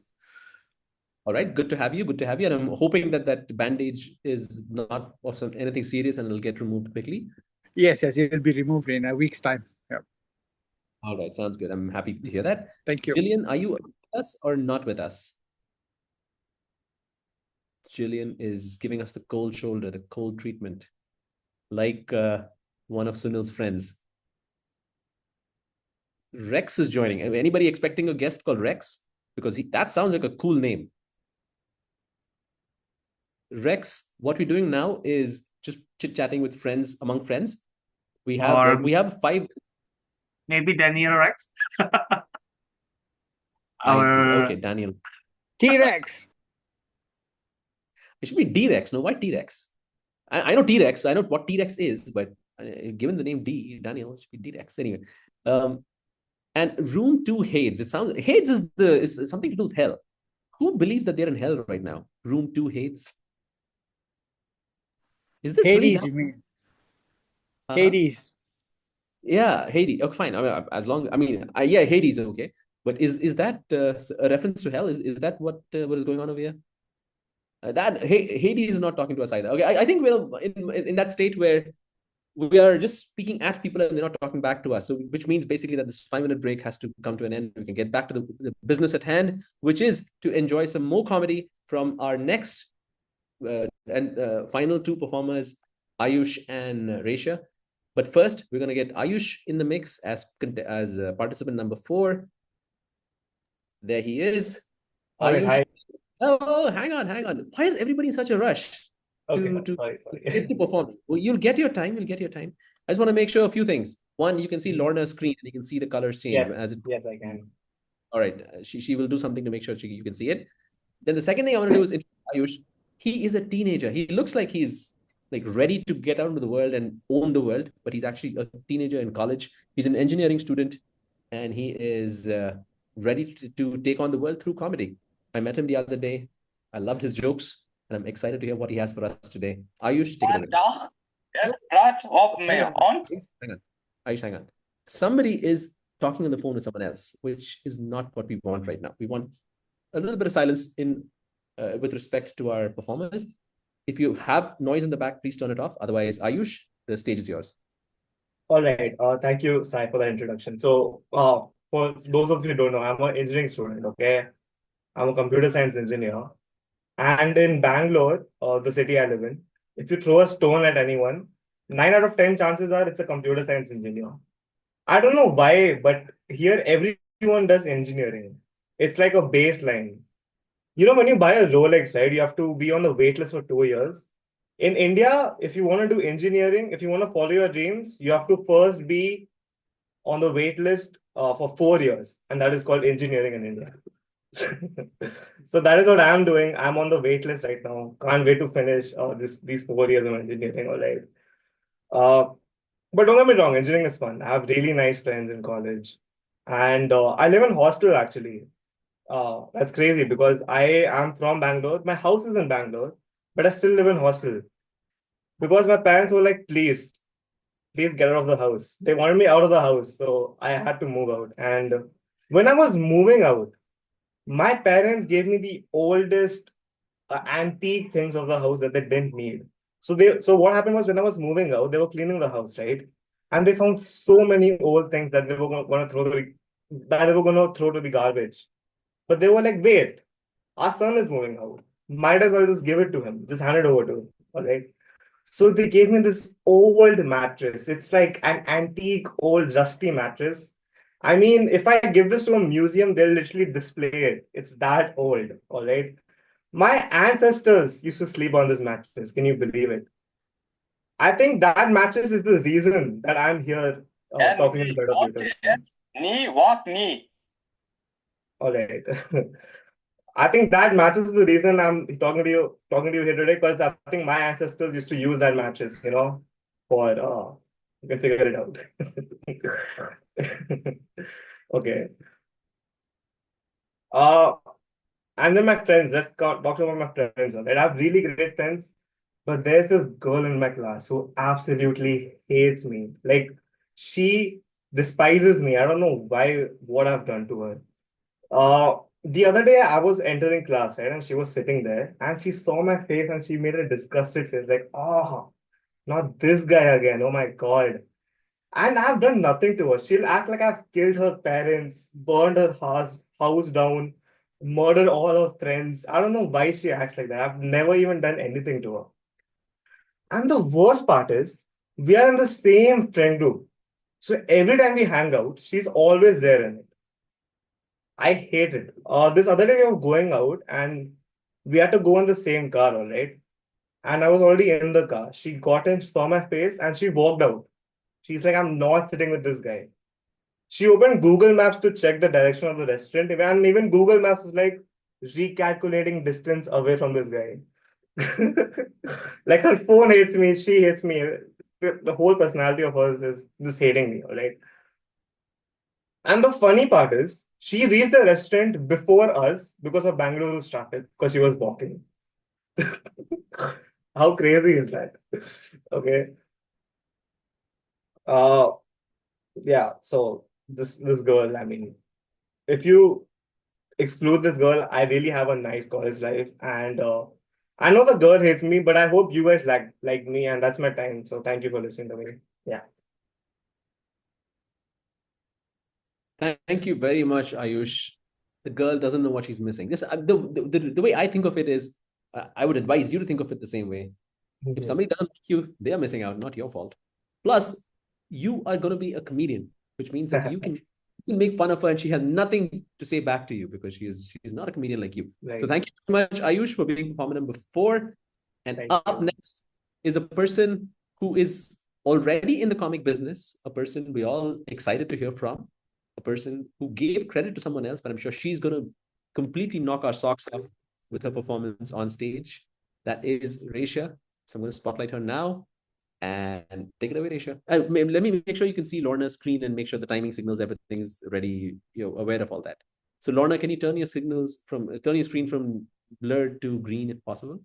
all right, good to have you. Good to have you. And I'm hoping that that bandage is not of anything serious and it'll get removed quickly. Yes, it will be removed in a week's time. Yeah. All right, sounds good. I'm happy to hear that. Thank you. Jillian, are you with us or not with us? Jillian is giving us the cold shoulder, the cold treatment, like one of Sunil's friends. Rex is joining. Anybody expecting a guest called Rex? Because that sounds like a cool name. Rex, what we're doing now is just chit-chatting with friends, among friends. We have 5. Maybe Daniel Rex. I see. Okay, Daniel. T-Rex. It should be D-Rex. No, why T-Rex? I know T-Rex. I know what T-Rex is, but given the name Daniel, it should be D-Rex. Anyway. And room 2 Hades. It sounds Hades is something to do with hell. Who believes that they're in hell right now? Room 2 Hades. Is this Hades, really you mean? Hades. Yeah, Hades. Okay, fine. Yeah, Hades is okay. But is that a reference to hell? Is that what is going on over here? Hades is not talking to us either. Okay, I think we're in that state where we are just speaking at people and they're not talking back to us. So, which means basically that this 5-minute break has to come to an end. We can get back to the business at hand, which is to enjoy some more comedy from our next and final 2 performers, Ayush and Resha. But first, we're going to get Ayush in the mix as participant number 4. There he is. Ayush. Hi. Oh, hang on. Why is everybody in such a rush to get to perform? Well, you'll get your time. I just want to make sure a few things. One, you can see Lorna's screen and you can see the colors change. Yes, I can. All right. She will do something to make sure you can see it. Then the second thing I want to do is Ayush. He is a teenager. He looks like he's like ready to get out into the world and own the world, but he's actually a teenager in college. He's an engineering student and he is ready to take on the world through comedy. I met him the other day. I loved his jokes and I'm excited to hear what he has for us today. Ayush, take it away. Hang on. Ayush, hang on. Somebody is talking on the phone with someone else, which is not what we want right now. We want a little bit of silence with respect to our performers. If you have noise in the back, please turn it off. Otherwise, Ayush, the stage is yours. All right. Thank you, Sai, for that introduction. So, for those of you who don't know, I'm an engineering student, okay? I'm a computer science engineer. And in Bangalore, the city I live in, if you throw a stone at anyone, 9 out of 10 chances are it's a computer science engineer. I don't know why, but here everyone does engineering. It's like a baseline. You know, when you buy a Rolex, right, you have to be on the wait list for 2 years. In India, if you want to do engineering, if you want to follow your dreams, you have to first be on the wait list for 4 years. And that is called engineering in India. So that is what I'm doing. I'm on the wait list right now. Can't wait to finish these 4 years of engineering. All right. But don't get me wrong, engineering is fun. I have really nice friends in college. And I live in hostel actually. That's crazy because I am from Bangalore. My house is in Bangalore, but I still live in hostel. Because my parents were like, please get out of the house. They wanted me out of the house. So I had to move out. And when I was moving out, my parents gave me the oldest antique things of the house that they didn't need. So what happened was when I was moving out, they were cleaning the house, right? And they found so many old things that they were going to throw to the garbage. But they were like, wait, our son is moving out. Might as well just give it to him. Just hand it over to him. All right. So they gave me this old mattress. It's like an antique, old, rusty mattress. I mean, if I give this to a museum, they'll literally display it. It's that old. All right. My ancestors used to sleep on this mattress. Can you believe it? I think that mattress is the reason that I'm here talking in front of you. All right. I think that mattress is the reason I'm talking to you here today, because I think my ancestors used to use that mattress, for you can figure it out. Okay. And then my friends, talk about my friends. Right? I have really great friends, but there's this girl in my class who absolutely hates me. Like, she despises me. I don't know what I've done to her. The other day I was entering class, right, and she was sitting there, and she saw my face and she made a disgusted face, like, oh, not this guy again. Oh my God. And I've done nothing to her. She'll act like I've killed her parents, burned her house down, murdered all her friends. I don't know why she acts like that. I've never even done anything to her. And the worst part is, we are in the same friend group. So every time we hang out, she's always there in it. I hate it. This other day we were going out and we had to go in the same car, all right? And I was already in the car. She got in, saw my face, and she walked out. She's like, I'm not sitting with this guy. She opened Google Maps to check the direction of the restaurant, and even Google Maps was like recalculating distance away from this guy. Like her phone hates me, she hates me. The whole personality of hers is just hating me, all right? And the funny part is, she reached the restaurant before us because of Bangalore's traffic, because she was walking. How crazy is that? Okay. Uh, yeah. So this girl, I mean, if you exclude this girl, I really have a nice college life, and I know the girl hates me, but I hope you guys like me, and that's my time. So thank you for listening to me. Yeah. Thank you very much, Ayush. The girl doesn't know what she's missing. Just the way I think of it is, I would advise you to think of it the same way. If somebody doesn't like you, they are missing out, not your fault. Plus, you are going to be a comedian, which means that you can make fun of her and she has nothing to say back to you because she's not a comedian like you. Right. So thank you so much, Ayush, for being performer number 4. And Thank up you. next is a person who is already in the comic business, a person we all excited to hear from, a person who gave credit to someone else, but I'm sure she's going to completely knock our socks off with her performance on stage. That is Resha. So I'm going to spotlight her now and take it away, Resha. Let me make sure you can see Lorna's screen and make sure the timing signals, everything's ready, aware of all that. So Lorna, can you turn your screen from blurred to green if possible?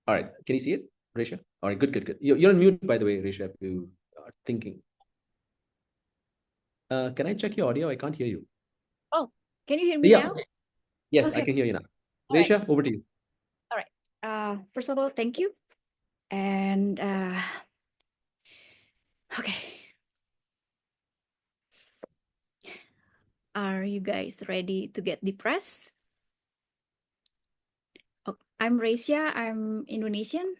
All right, can you see it, Resha? All right, good. You're on mute, by the way, Resha, if you are thinking. Can I check your audio? I can't hear you. Oh, can you hear me Yeah. now? Yes, Okay. I can hear you now. All right. Resha, over to you. All right. First of all, thank you. And okay. Are you guys ready to get depressed? Oh, I'm Resha. I'm Indonesian.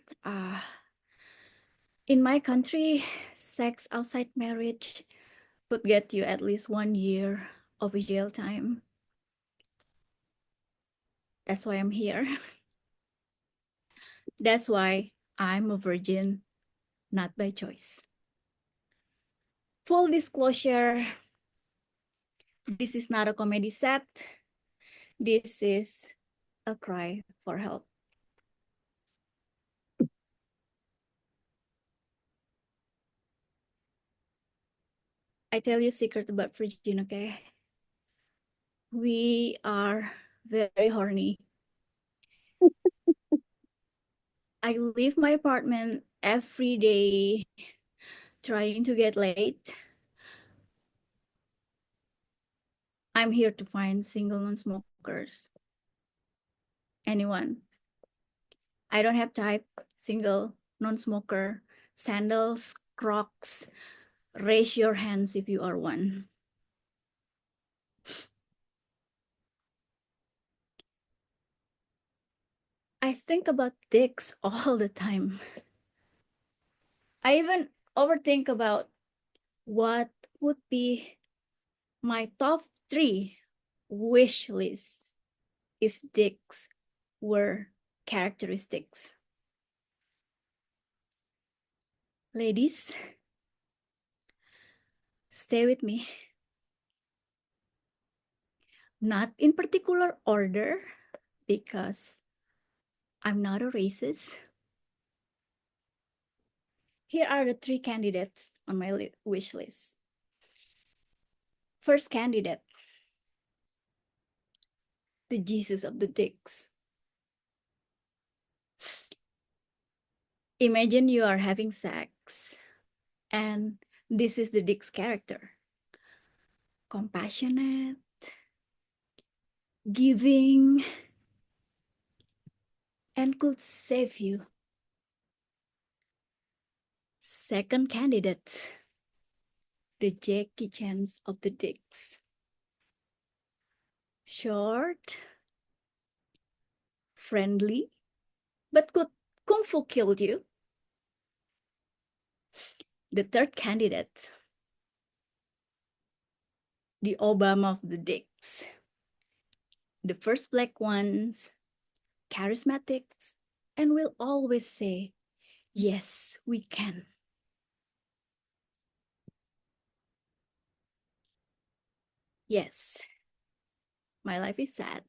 In my country, sex outside marriage could get you at least 1 year of jail time. That's why I'm here. That's why I'm a virgin, not by choice. Full disclosure, this is not a comedy set. This is a cry for help. I tell you a secret about virgin, okay? We are very horny. I leave my apartment every day trying to get late. I'm here to find single non-smokers. Anyone. I don't have type, single, non-smoker, sandals, Crocs. Raise your hands if you are one. I think about dicks all the time. I even overthink about what would be my top 3 wish list if dicks were characteristics. Ladies, stay with me. Not in particular order, because I'm not a racist. Here are the 3 candidates on my wish list. First candidate, the Jesus of the dicks. Imagine you are having sex, and this is the dick's character. Compassionate, giving, and could save you. Second candidate, the Jackie Chans of the dicks. Short, friendly, but could kung fu kill you. The third candidate, the Obama of the dicks. The first black ones, charismatics, and will always say, yes, we can. Yes, my life is sad.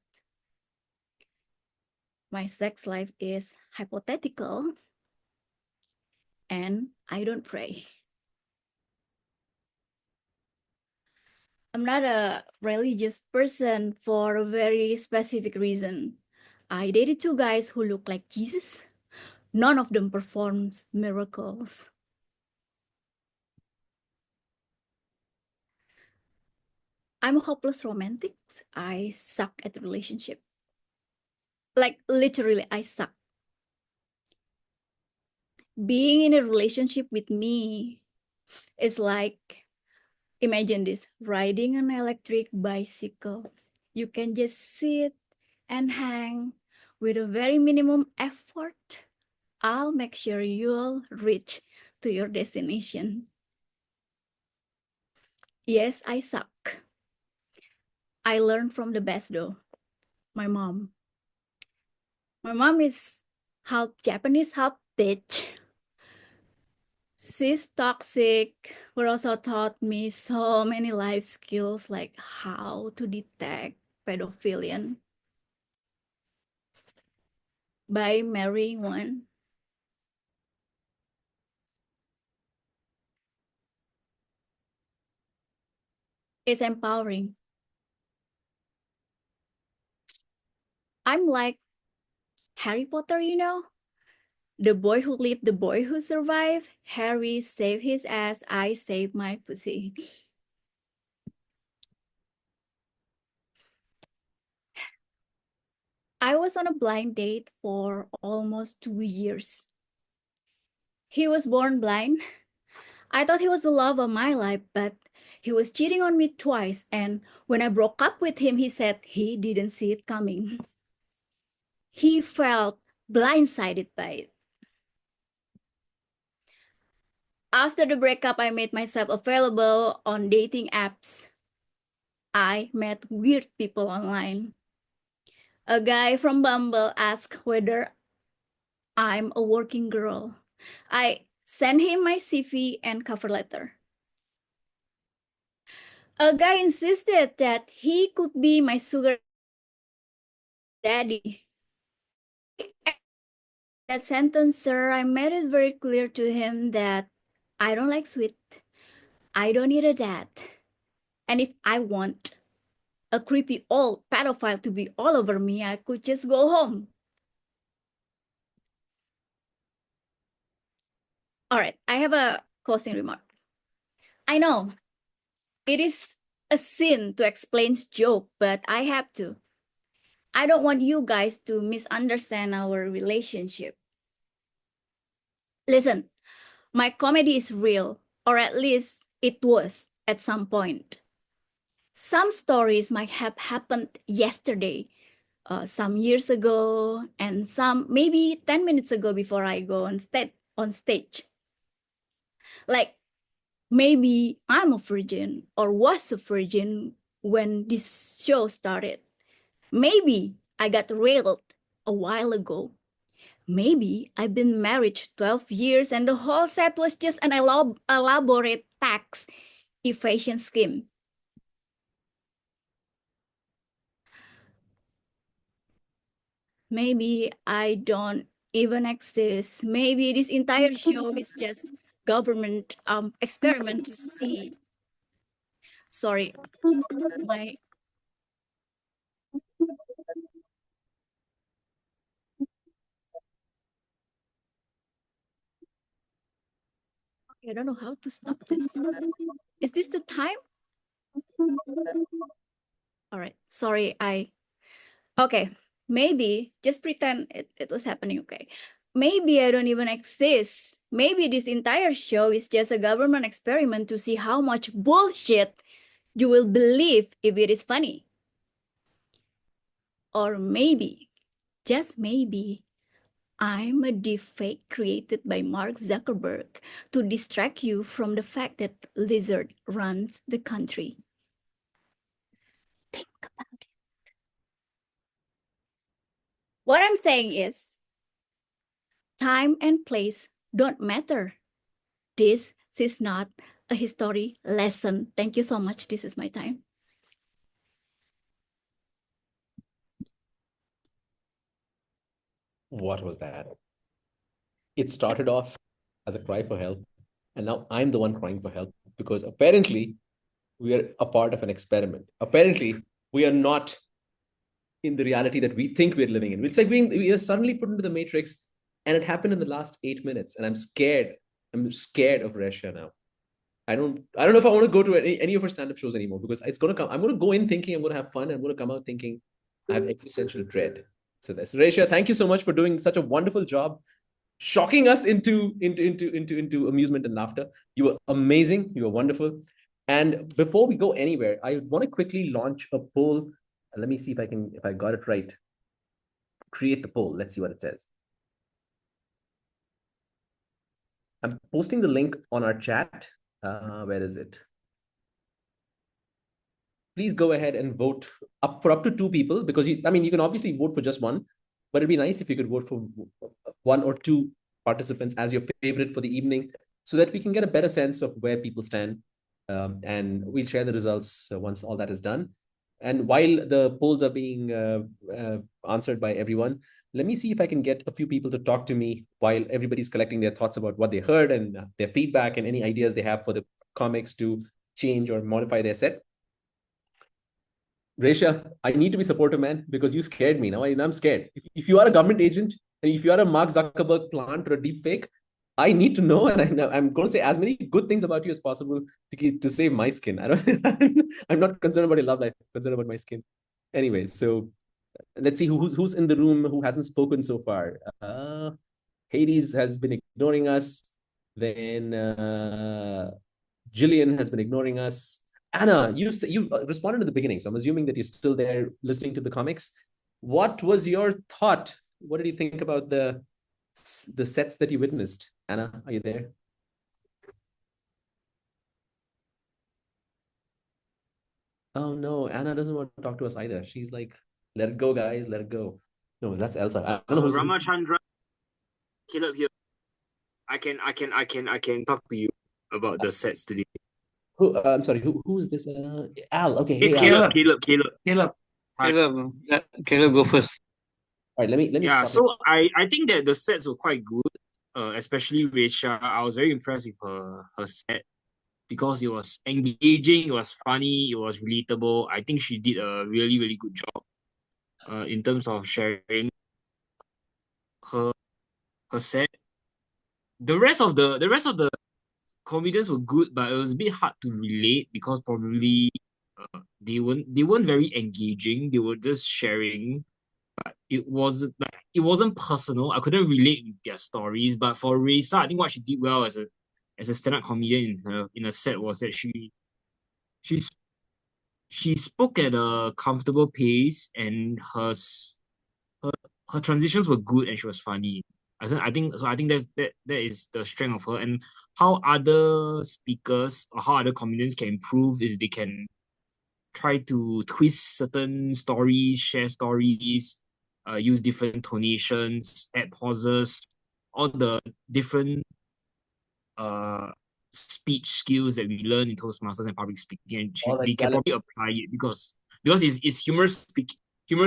My sex life is hypothetical, and I don't pray. I'm not a religious person for a very specific reason. I dated 2 guys who look like Jesus. None of them performs miracles. I'm a hopeless romantic. I suck at relationship. Like literally, I suck. Being in a relationship with me is like, imagine this, riding an electric bicycle. You can just sit and hang with a very minimum effort. I'll make sure you'll reach to your destination. Yes, I suck. I learned from the best though, my mom. My mom is half Japanese, half bitch. She's toxic, but also taught me so many life skills like how to detect pedophilia by marrying one. It's empowering. I'm like Harry Potter, you know? The boy who lived, the boy who survived. Harry saved his ass, I saved my pussy. I was on a blind date for almost 2 years. He was born blind. I thought he was the love of my life, but he was cheating on me twice. And when I broke up with him, he said he didn't see it coming. He felt blindsided by it. After the breakup, I made myself available on dating apps. I met weird people online. A guy from Bumble asked whether I'm a working girl. I sent him my CV and cover letter. A guy insisted that he could be my sugar daddy. That sentence, sir, I made it very clear to him that I don't like sweet. I don't need a dad. And if I want a creepy old pedophile to be all over me, I could just go home. All right, I have a closing remark. I know it is a sin to explain joke, but I have to. I don't want you guys to misunderstand our relationship. Listen, my comedy is real, or at least it was at some point. Some stories might have happened yesterday, some years ago, and some maybe 10 minutes ago before I go on stage. Like maybe I'm a virgin or was a virgin when this show started. Maybe I got railed a while ago. Maybe I've been married 12 years and the whole set was just an elaborate tax evasion scheme. Maybe I don't even exist. Maybe this entire show is just government experiment to see. Sorry, my I don't know how to stop this. Is this the time? All right. Sorry, okay. Maybe just pretend it was happening. Okay. Maybe I don't even exist. Maybe this entire show is just a government experiment to see how much bullshit you will believe if it is funny. Or maybe, just maybe, I'm a deepfake created by Mark Zuckerberg to distract you from the fact that Lizard runs the country. Think about it. What I'm saying is, time and place don't matter. This is not a history lesson. Thank you so much. This is my time. What was that? It started off as a cry for help, and now I'm the one crying for help because apparently we are a part of an experiment. Apparently, we are not in the reality that we think we're living in. It's like we are suddenly put into the matrix, and it happened in the last 8 minutes, and I'm scared. I'm scared of Russia now. I don't know if I want to go to any of her stand-up shows anymore because it's gonna come. I'm gonna go in thinking I'm gonna have fun, and I'm gonna come out thinking I have existential dread. So that's Resha. Thank you so much for doing such a wonderful job, shocking us into amusement and laughter. You were amazing. You were wonderful. And before we go anywhere, I want to quickly launch a poll. Let me see if I got it right. Create the poll. Let's see what it says. I'm posting the link on our chat. Where is it? Please go ahead and vote up to 2 people because you can obviously vote for just one, but it'd be nice if you could vote for 1 or 2 participants as your favorite for the evening so that we can get a better sense of where people stand. And we'll share the results once all that is done. And while the polls are being answered by everyone, let me see if I can get a few people to talk to me while everybody's collecting their thoughts about what they heard and their feedback and any ideas they have for the comics to change or modify their set. Resha, I need to be supportive, man, because you scared me. Now I'm scared. If you are a government agent and if you are a Mark Zuckerberg plant or a deep fake, I need to know, and I'm going to say as many good things about you as possible to save my skin. I'm not concerned about your love life. I'm concerned about my skin. Anyway, so let's see who's in the room who hasn't spoken so far. Hades has been ignoring us. Then Jillian has been ignoring us. Anna, you responded at the beginning, so I'm assuming that you're still there listening to the comics. What was your thought? What did you think about the sets that you witnessed? Anna, are you there? Oh no, Anna doesn't want to talk to us either. She's like, let it go, guys, let it go. No, that's Elsa. I don't know who's Ramachandra, Caleb here. I can talk to you about the sets today. I'm sorry, who is this? Al. Okay, It's hey, Al. Caleb. Caleb, go first. All right, let me. Yeah, so I think that the sets were quite good. Especially Resha. I was very impressed with her set because it was engaging, it was funny, it was relatable. I think she did a really, really good job in terms of sharing her set. The rest of the comedians were good, but it was a bit hard to relate because probably they weren't very engaging. They were just sharing, but it wasn't personal. I couldn't relate with their stories. But for Raisa, I think what she did well as a stand-up comedian in a set was that she spoke at a comfortable pace, and her transitions were good, and she was funny. I think that is the strength of her, and how other speakers or how other comedians can improve is they can try to twist certain stories, share stories, use different tonations, add pauses, all the different speech skills that we learn in Toastmasters and public speaking, and they can probably apply it because it's humorous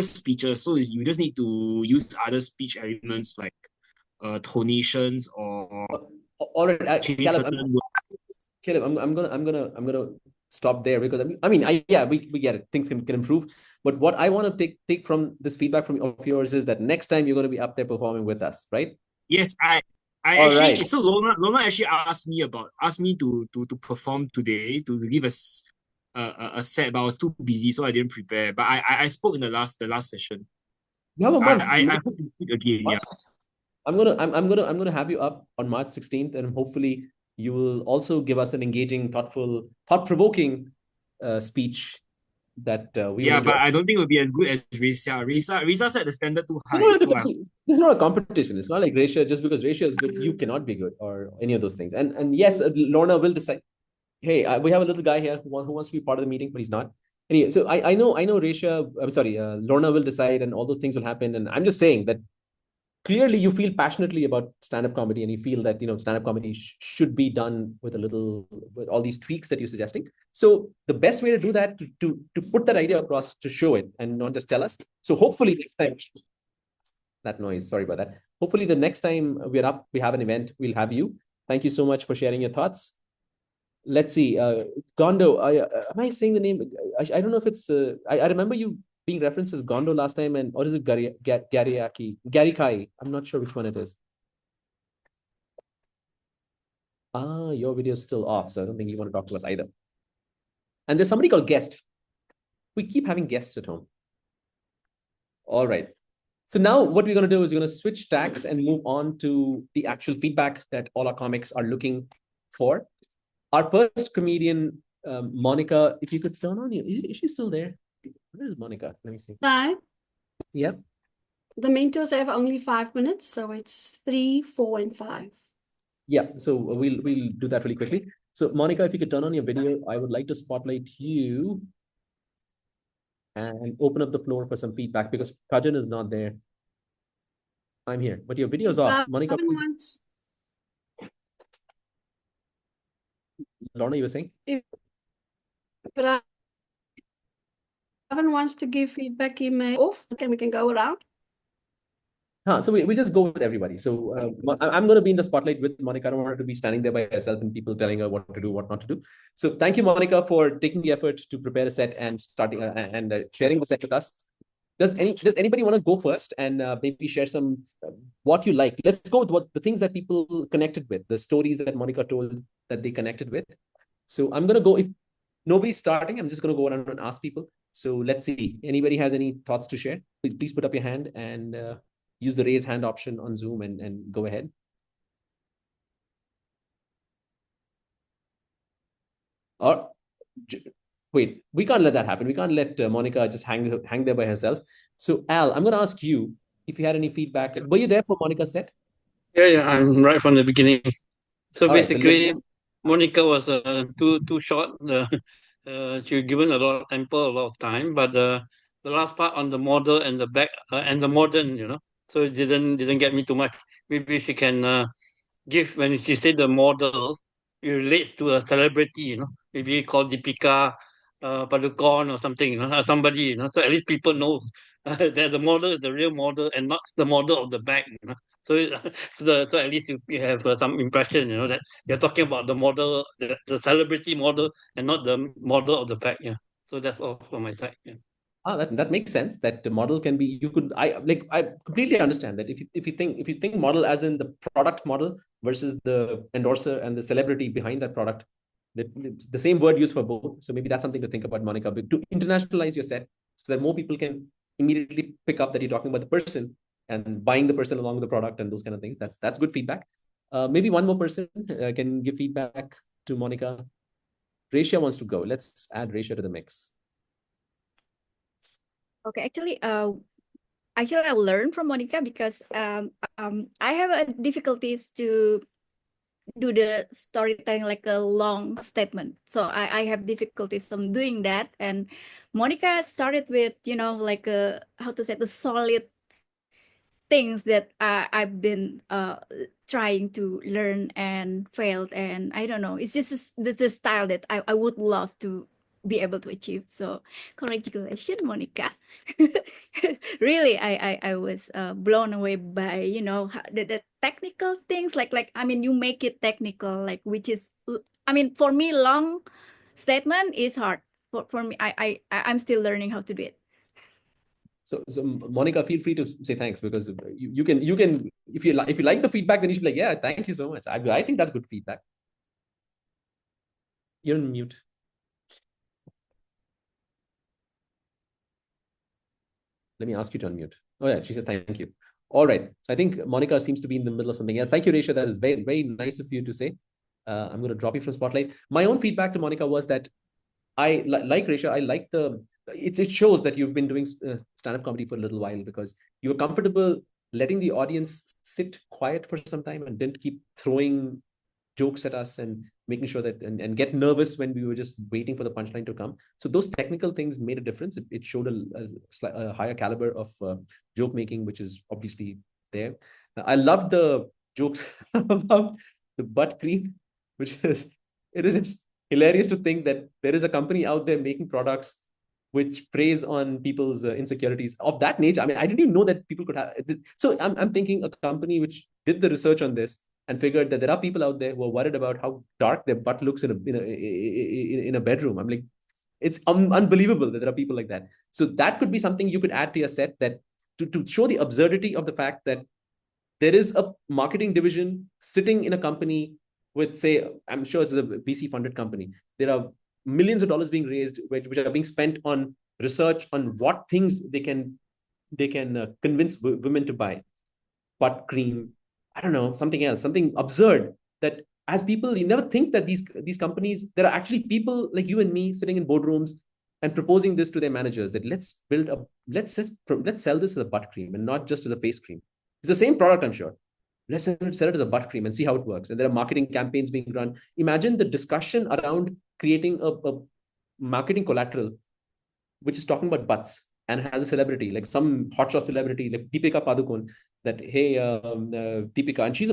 speeches, so you just need to use other speech elements like tonations or All right, change Caleb, certain words. Caleb, I'm gonna stop there because we get it. Things can improve. But what I want to take from this feedback of yours is that next time you're going to be up there performing with us, right? Yes, I All actually right. so Lorna actually asked me to perform today to give us a set, but I was too busy, so I didn't prepare. But I spoke in the last session. You have a month. I hope to speak again. Yeah. I'm gonna have you up on March 16th, and hopefully you will also give us an engaging, thoughtful, thought-provoking speech that we will Yeah, enjoy. but I don't think it will be as good as Risa. Risa set the standard too You high. don't have to So I compete. This is not a competition. It's not like Ratio. Just because Ratio is good, you cannot be good or any of those things. And yes, Lorna will decide. Hey, we have a little guy here who wants to be part of the meeting, but he's not. Anyway, so I know Ratio. I'm sorry, Lorna will decide, and all those things will happen. And I'm just saying that clearly you feel passionately about stand-up comedy, and you feel that stand-up comedy should be done with with all these tweaks that you're suggesting. So the best way to do that to put that idea across, to show it and not just tell us. So hopefully next time, that noise, sorry about that. Hopefully the next time we're up, we have an event, we'll have you. Thank you so much for sharing your thoughts. Let's see, Gondo, am I saying the name? I don't know if it's I remember you being referenced as Gondo last time, or is it Gary Kai? I'm not sure which one it is. Your video is still off, so I don't think you want to talk to us either. And there's somebody called Guest. We keep having guests at home. All right. So now what we're going to do is we're going to switch tacks and move on to the actual feedback that all our comics are looking for. Our first comedian, Monica, if you could turn on, is she still there? Where is Monica? Let me see. Hi. Yep. The mentors have only 5 minutes, so it's 3, 4, and 5. Yeah, so we'll do that really quickly. So Monica, if you could turn on your video, I would like to spotlight you and open up the floor for some feedback because Kajan is not there. I'm here, but your video's off. Monica, Lorna, you were saying? But Evan wants to give feedback, he may off, and we can go around. So we just go with everybody. So I'm going to be in the spotlight with Monica. I don't want her to be standing there by herself and people telling her what to do, what not to do. So thank you, Monica, for taking the effort to prepare a set and starting and sharing the set with us. Does anybody want to go first and maybe share some what you like? Let's go with what the things that people connected with, the stories that Monica told that they connected with. So I'm going to go, if nobody's starting, I'm just going to go around and ask people. So let's see, anybody has any thoughts to share? Please put up your hand and use the raise hand option on Zoom and go ahead. Or wait, we can't let that happen. We can't let Monica just hang there by herself. So Al, I'm going to ask you if you had any feedback. Were you there for Monica's set? Yeah, I'm right from the beginning. So All basically, right, so Monica was too short. She was given a lot of tempo, a lot of time, but the last part on the model and the back and the modern, so it didn't get me too much. Maybe she can give when she said the model, it relates to a celebrity, maybe called Deepika Padukone or something, somebody, so at least people know that the model is the real model and not the model of the back, So, so at least you have some impression, that you're talking about the model, the celebrity model, and not the model of the back. Yeah. So that's all from my side. Yeah. That makes sense. That the model can be, I completely understand that if you think model as in the product model versus the endorser and the celebrity behind that product, the same word used for both. So maybe that's something to think about, Monica, but to internationalize your set so that more people can immediately pick up that you're talking about the person and buying the person along with the product and those kind of things. That's good feedback. Maybe one more person can give feedback to Monica. Resha wants to go. Let's add Resha to the mix. Okay, actually, I learned from Monica because I have difficulties to do the storytelling like a long statement. So I have difficulties on doing that. And Monica started with, like how to say, the solid things that I've been trying to learn and failed. And I don't know, it's just the style that I would love to be able to achieve. So congratulations, Monica. Really, I was blown away by, you know, the technical things, like I mean, you make it technical, like, which is, I mean, for me, long statement is hard. For me, I'm still learning how to do it. So Monica, feel free to say thanks, because you can if you like the feedback, then you should be like, yeah, thank you so much. I think that's good feedback. You're on mute. Let me ask you to unmute. Oh yeah, she said thank you. All right. So I think Monica seems to be in the middle of something else. Thank you, Resha. That is very, very nice of you to say. I'm going to drop you from Spotlight. My own feedback to Monica was that I like Resha. I like it shows that you've been doing stand-up comedy for a little while, because you were comfortable letting the audience sit quiet for some time and didn't keep throwing jokes at us and making sure that and get nervous when we were just waiting for the punchline to come. So those technical things made a difference. It showed a higher caliber of joke making, which is obviously there. I loved the jokes about the butt cream, which is, it is just hilarious to think that there is a company out there making products which preys on people's insecurities of that nature. I mean, I didn't even know that people could have. So I'm thinking a company which did the research on this and figured that there are people out there who are worried about how dark their butt looks in a bedroom. I'm like, it's unbelievable that there are people like that. So that could be something you could add to your set, that to show the absurdity of the fact that there is a marketing division sitting in a company with, say, I'm sure it's a VC funded company. There are millions of dollars being raised, which are being spent on research on what things they can convince women to buy. Butt cream, I don't know, something else, something absurd, that as people, you never think that these companies, there are actually people like you and me sitting in boardrooms and proposing this to their managers, that let's sell this as a butt cream and not just as a face cream. It's the same product, I'm sure. Let's sell it as a butt cream and see how it works. And there are marketing campaigns being run. Imagine the discussion around creating a marketing collateral which is talking about butts and has a celebrity, like some hotshot celebrity like Deepika Padukone, that, hey, Deepika, and she's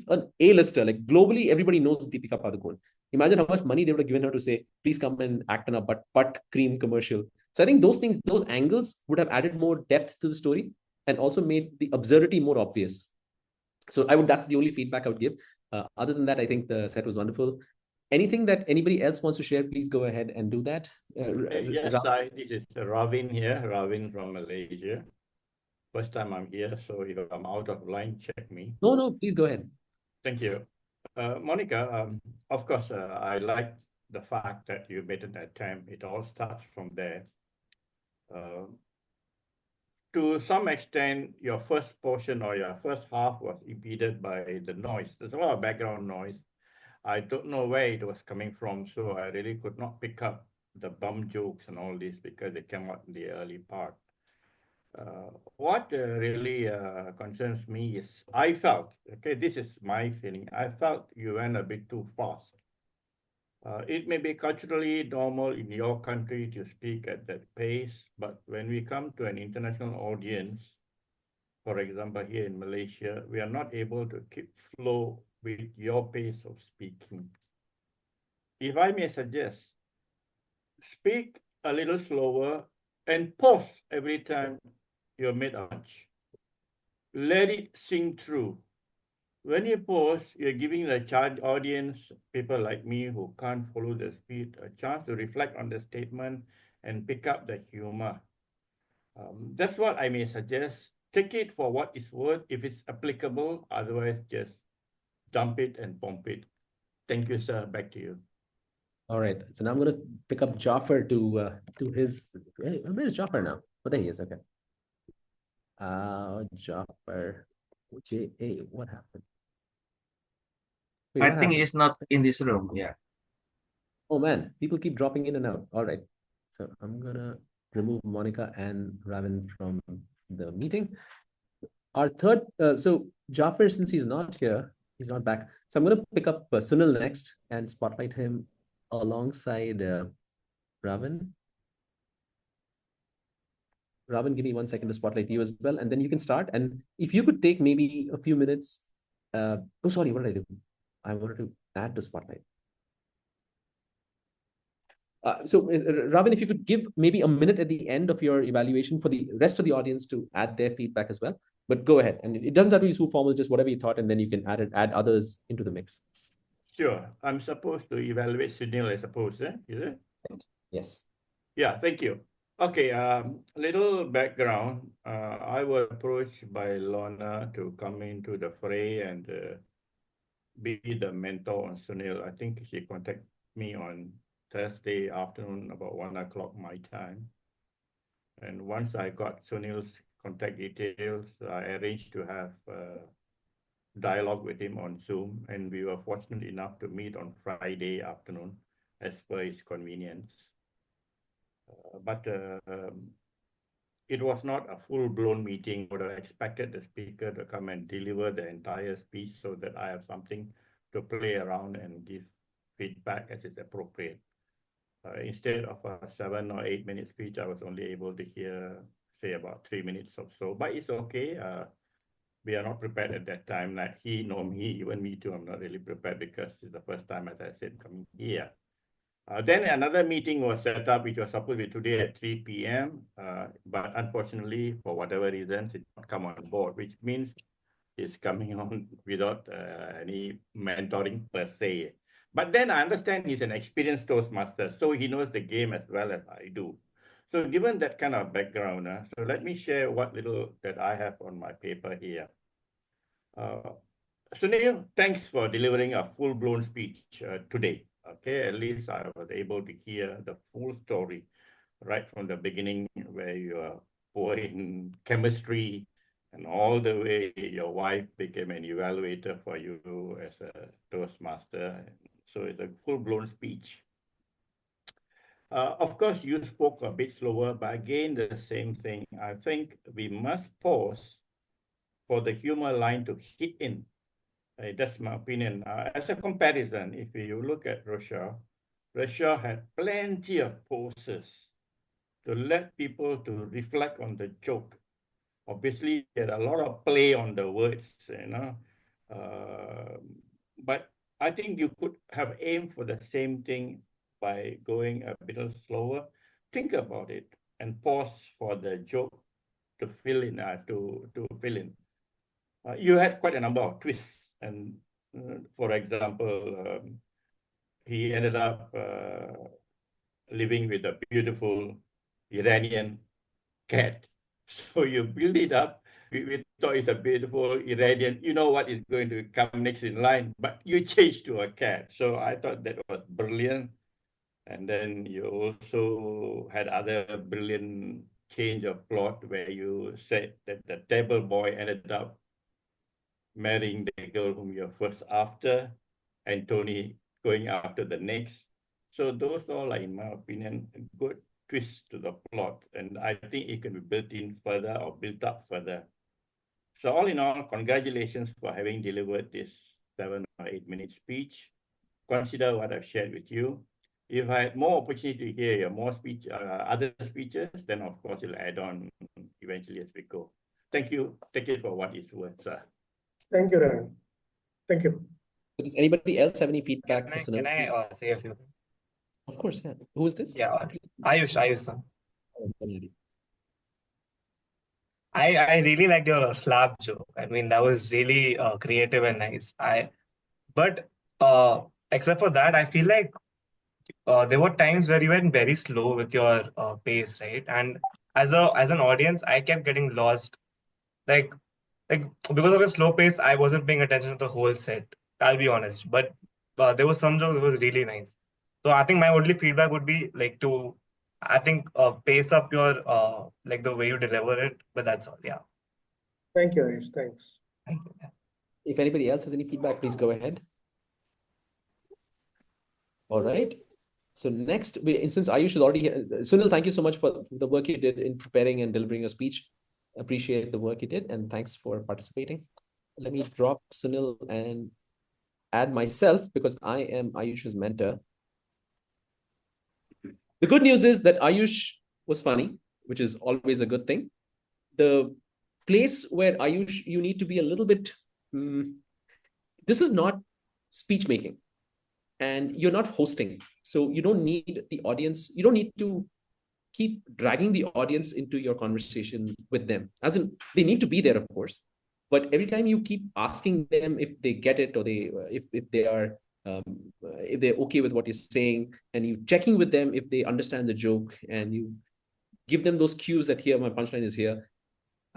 an A-lister, like globally everybody knows Deepika Padukone. Imagine how much money they would have given her to say, please come and act in a butt cream commercial. So I think those things, those angles would have added more depth to the story and also made the absurdity more obvious. So that's the only feedback I would give. Other than that, I think the set was wonderful. Anything that anybody else wants to share, please go ahead and do that. Yes, this is Ravin here, Ravin from Malaysia. First time I'm here, so if I'm out of line, check me. No, please go ahead. Thank you. Monica, of course, I like the fact that you made an attempt. It all starts from there. To some extent, your first portion or your first half was impeded by the noise. There's a lot of background noise. I don't know where it was coming from, so I really could not pick up the bum jokes and all this because they came out in the early part. What really concerns me is I felt, okay, this is my feeling, I felt you went a bit too fast. It may be culturally normal in your country to speak at that pace, but when we come to an international audience, for example, here in Malaysia, we are not able to keep flow with your pace of speaking. If I may suggest, speak a little slower and pause every time you're made a punch. Let it sink through. When you pause, you're giving the audience, people like me who can't follow the speed, a chance to reflect on the statement and pick up the humor. That's what I may suggest. Take it for what it's worth if it's applicable. Otherwise, just dump it and pump it. Thank you, sir. Back to you. All right. So now I'm going to pick up Jaffer to his. Where's Jaffer now? Oh, there he is. Okay. Jaffer. What happened? Wait, I what think happened? he's not in this room. Yeah. Oh man, people keep dropping in and out. All right. So I'm gonna remove Monica and Ravin from the meeting. Our third, so Jaffer, since he's not here, he's not back. So I'm gonna pick up Sunil next and spotlight him alongside Ravin. Ravin, give me 1 second to spotlight you as well, and then you can start. And if you could take maybe a few minutes. Oh, sorry, what did I do? I wanted to add to spotlight. Robin, if you could give maybe a minute at the end of your evaluation for the rest of the audience to add their feedback as well. But go ahead, and it doesn't have to be too formal, just whatever you thought, and then you can add others into the mix. Sure. I'm supposed to evaluate Sunil, I suppose, is it? Yes. Yeah, thank you. Okay, little background. I was approached by Lorna to come into the fray and be the mentor on Sunil. I think she contacted me on Thursday afternoon about 1 o'clock my time. And once I got Sunil's contact details, I arranged to have dialogue with him on Zoom, and we were fortunate enough to meet on Friday afternoon as per his convenience. But it was not a full-blown meeting. I would have expected the speaker to come and deliver the entire speech so that I have something to play around and give feedback as is appropriate. Instead of a 7 or 8 minute speech, I was only able to hear, say, about 3 minutes or so. But it's okay. We are not prepared at that time. Like he nor me, even me too, I'm not really prepared because it's the first time, as I said, coming here. Then another meeting was set up, which was supposed to be today at 3 p.m. But unfortunately, for whatever reasons, it did not come on board, which means it's coming on without any mentoring per se. But then I understand he's an experienced Toastmaster, so he knows the game as well as I do. So given that kind of background, so let me share what little that I have on my paper here. Sunil, thanks for delivering a full-blown speech today. Okay, at least I was able to hear the full story right from the beginning, where you are poor in chemistry and all the way your wife became an evaluator for you as a Toastmaster. So it's a full-blown speech. Of course, you spoke a bit slower, but again, the same thing. I think we must pause for the humor line to hit in. That's my opinion. As a comparison, if you look at Russia, Russia had plenty of pauses to let people to reflect on the joke. Obviously, there are a lot of play on the words, but I think you could have aimed for the same thing by going a bit slower. Think about it and pause for the joke to fill in. You had quite a number of twists, and for example, he ended up living with a beautiful Iranian cat. So you build it up. We thought it's a beautiful Iranian. You know what is going to come next in line, but you change to a cat. So I thought that was brilliant. And then you also had other brilliant change of plot where you said that the table boy ended up marrying the girl whom you're first after, and Tony going after the next. So those all are, in my opinion, a good twist to the plot, and I think it can be built in further or built up further. So all in all, congratulations for having delivered this 7 or 8 minute speech. Consider what I've shared with you. If I had more opportunity to hear your other speeches, then of course you'll add on eventually as we go. Thank you. Take it for what it's worth, sir. Thank you, Ryan. Thank you. Does anybody else have any feedback for Sunil? Can I say a few things? Of course, yeah. Who is this? Yeah, Ayush, sir. I really liked your slap joke. I mean, that was really creative and nice. But except for that, I feel like there were times where you went very slow with your pace, right? And as an audience, I kept getting lost. Like because of a slow pace, I wasn't paying attention to the whole set. I'll be honest. But there was some joke that was really nice. So I think my only feedback would be like to, I think pace up your like the way you deliver it. But that's all. Yeah. Thank you, Ayush. Thanks. Thank you. If anybody else has any feedback, please go ahead. All right. So next, since Ayush is already here, Sunil, thank you so much for the work you did in preparing and delivering your speech. Appreciate the work you did, and thanks for participating. Let me drop Sunil and add myself because I am Ayush's mentor. The good news is that Ayush was funny, which is always a good thing. The place where Ayush, you need to be a little bit, this is not speech making. and you're not hosting. So you don't need the audience. You don't need to keep dragging the audience into your conversation with them. As in, they need to be there, of course. But every time you keep asking them if they get it, or if they are if they're okay with what you're saying, and you checking with them if they understand the joke, and you give them those cues that here my punchline is here.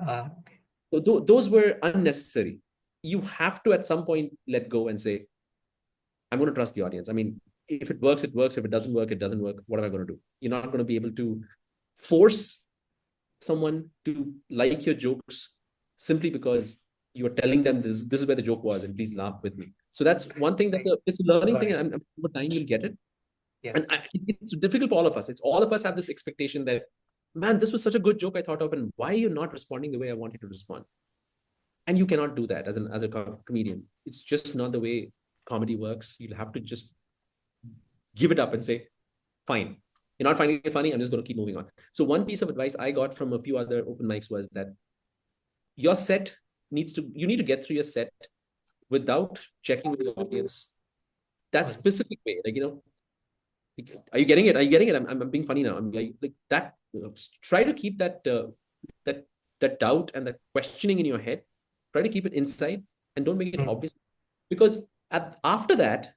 Okay. So those were unnecessary. You have to at some point let go and say, I'm going to trust the audience. I mean, if it works, it works. If it doesn't work, it doesn't work. What am I going to do? You're not going to be able to force someone to like your jokes simply because you are telling them this is where the joke was and please laugh with me. So that's one thing that it's a learning thing, and over time you'll get it. And it's difficult for all of us. It's all of us have this expectation that, man, this was such a good joke I thought of, and why are you not responding the way I want you to respond? And you cannot do that as a comedian. It's just not the way comedy works. You'll have to just give it up and say, fine, you're not finding it funny, I'm just going to keep moving on. So one piece of advice I got from a few other open mics was that your set you need to get through your set without checking with the audience that specific way. Like, are you getting it? Are you getting it? I'm being funny now. I'm like that. Try to keep that doubt and that questioning in your head. Try to keep it inside and don't make it obvious, because after that,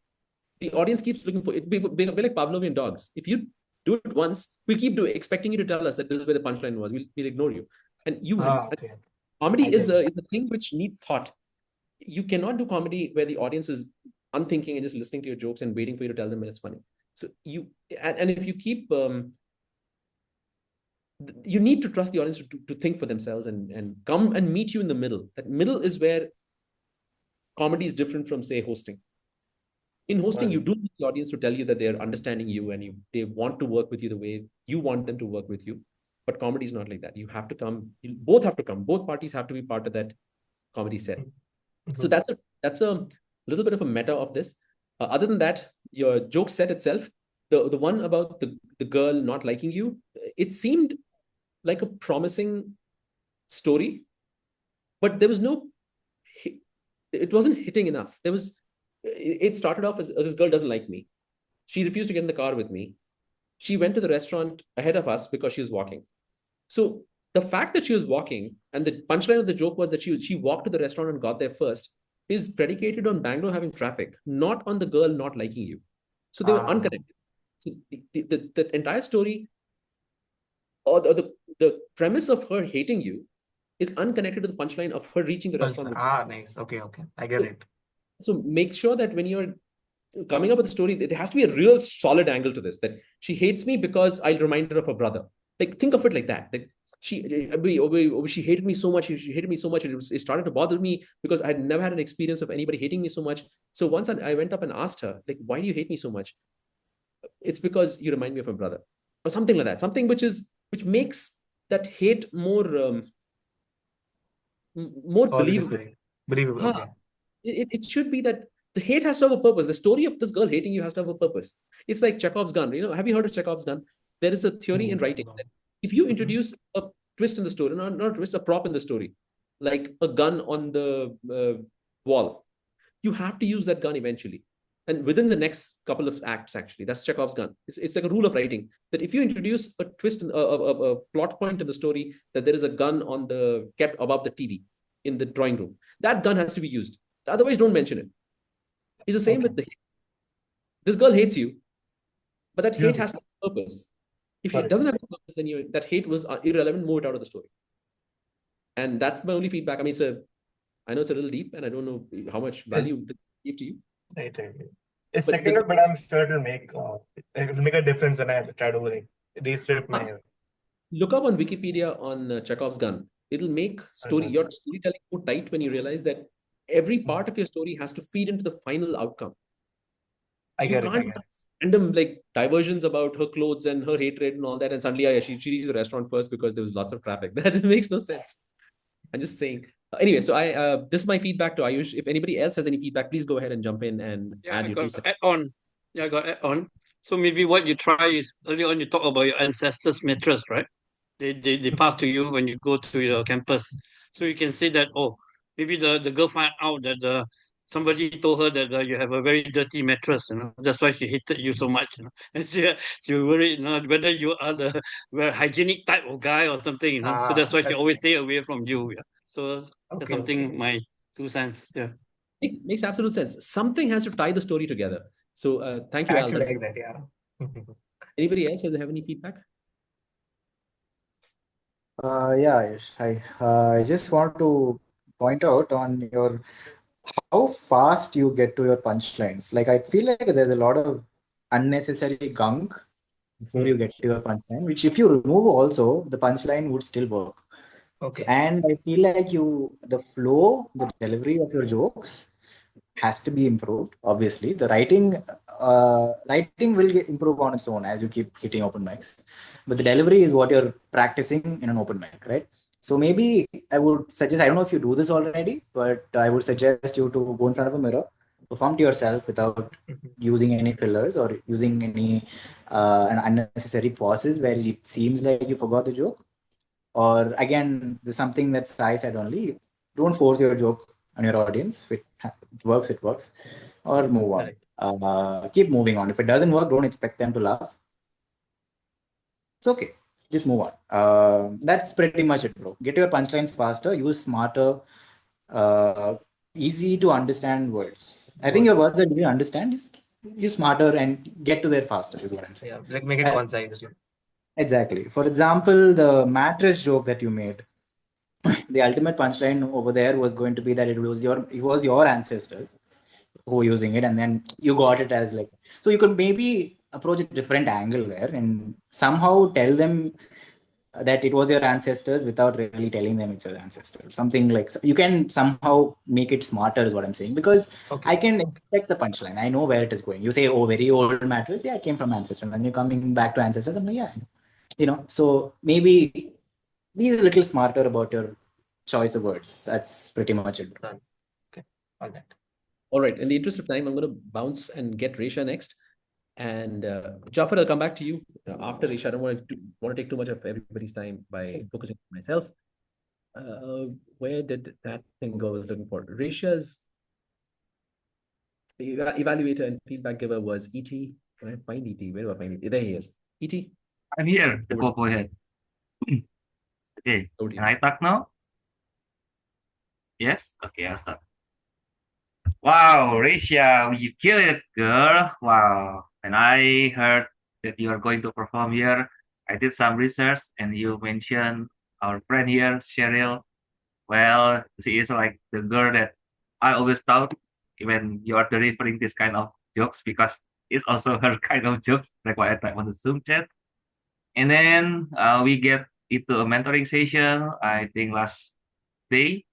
the audience keeps looking for it. Be like Pavlovian dogs. If you do it once, we'll keep expecting you to tell us that this is where the punchline was. We'll ignore you. And comedy is a thing which needs thought. You cannot do comedy where the audience is unthinking and just listening to your jokes and waiting for you to tell them when it's funny. So and if you keep you need to trust the audience to think for themselves and come and meet you in the middle. That middle is where comedy is different from, say, hosting. In hosting, you do need the audience to tell you that they're understanding you and they want to work with you the way you want them to work with you. But comedy is not like that. You have to come. You both have to come. Both parties have to be part of that comedy set. So that's a little bit of a meta of this. Other than that, your joke set itself, the one about the girl not liking you, it seemed like a promising story, but there was it wasn't hitting enough. It started off as, this girl doesn't like me. She refused to get in the car with me. She went to the restaurant ahead of us because she was walking. So the fact that she was walking, and the punchline of the joke was that she walked to the restaurant and got there first, is predicated on Bangalore having traffic, not on the girl not liking you. So they were unconnected. So the entire story, or the premise of her hating you, is unconnected to the punchline of her reaching the restaurant. Nice. Okay. I get it. So make sure that when you're coming up with a story, there has to be a real solid angle to this, that she hates me because I'll remind her of her brother. Like, think of it like that. Like, she hated me so much. She hated me so much. It started to bother me because I had never had an experience of anybody hating me so much. So once I went up and asked her, like, why do you hate me so much? It's because you remind me of my brother, or something like that. Something which makes that hate more believable. Okay. It should be that the hate has to have a purpose. The story of this girl hating you has to have a purpose. It's like Chekhov's gun. Have you heard of Chekhov's gun? There is a theory in writing that if you introduce a twist in the story, not a twist, a prop in the story, like a gun on the wall, you have to use that gun eventually. And within the next couple of acts, actually, that's Chekhov's gun. It's like a rule of writing that if you introduce a twist, a plot point in the story, that there is a gun kept above the TV in the drawing room, that gun has to be used. Otherwise, don't mention it. It's the same with the hate. This girl hates you, but that hate has a purpose. If it doesn't have a purpose, then that hate was irrelevant. Move it out of the story. And that's my only feedback. I mean, I know it's a little deep, and I don't know how much value it gave to you. Right. It's technical, but I'm sure it'll make a difference when I try to rescript my. Look up on Wikipedia on Chekhov's gun. It'll make your storytelling more tight when you realize that every part of your story has to feed into the final outcome. I get it. Random diversions about her clothes and her hatred and all that, and suddenly she reaches the restaurant first because there was lots of traffic. That makes no sense. I'm just saying. Anyway, so this is my feedback to Ayush. If anybody else has any feedback, please go ahead and jump in and add your 2 cents. Add on. Yeah, I got add on. So maybe what you try is, earlier on you talk about your ancestors' mattress, right? They pass to you when you go to your campus. So you can say that, maybe the girl find out that somebody told her that you have a very dirty mattress, that's why she hated you so much, and she worried, whether you are the very hygienic type of guy or something, so that's why she always stay away from you. Yeah. So that's Okay, something, okay. my 2 cents. Yeah. It makes absolute sense. Something has to tie the story together. So thank you, I actually Aldous. like that, yeah. Anybody else have any feedback? Yeah, Ayush. I just want to point out on your how fast you get to your punchlines. Like I feel like there's a lot of unnecessary gunk before you get to your punchline, which if you remove also, the punchline would still work. So, Okay. and I feel like the flow, the delivery of your jokes has to be improved. Obviously, the writing will improve on its own as you keep hitting open mics, but the delivery is what you're practicing in an open mic, right? So maybe I would suggest, I don't know if you do this already, but I would suggest you to go in front of a mirror, perform to yourself without using any fillers or using any an unnecessary pauses where it seems like you forgot the joke. Or again, there's something that Sai said only. Don't force your joke on your audience. If it works, it works. Or move on. Keep moving on. If it doesn't work, don't expect them to laugh. It's okay. Just move on. That's pretty much it, bro. Get your punchlines faster. Use smarter, easy to understand words. I think your words are easy to understand. Just use smarter and get to there faster, is what I'm saying. Yeah, like make it concise. Exactly. For example, the mattress joke that you made, the ultimate punchline over there was going to be that it was your ancestors who were using it, and then you got it as like, so you could maybe approach a different angle there and somehow tell them that it was your ancestors without really telling them it's your ancestors. Something like, you can somehow make it smarter is what I'm saying, because I can expect the punchline. I know where it is going. You say, oh, very old mattress. Yeah, it came from ancestors. And you're coming back to ancestors. I'm like, yeah, so maybe be a little smarter about your choice of words. That's pretty much it. Okay, all right. All right. In the interest of time, I'm going to bounce and get Resha next. And Jafar, I'll come back to you after Resha. I don't want to take too much of everybody's time by focusing on myself. Where did that thing go I was looking for? Resha's evaluator and feedback giver was E.T. Can I find E.T.? Where do I find E.T.? There he is. E.T. I'm here, the purple head. Okay, can I talk now? Yes? Okay, I'll start. Wow, Risha, you killed it, girl. Wow. And I heard that you are going to perform here. I did some research and you mentioned our friend here, Cheryl. Well, she is like the girl that I always thought when you are delivering this kind of jokes because it's also her kind of jokes. Like why I type on the Zoom chat. And then we get into a mentoring session, I think last day.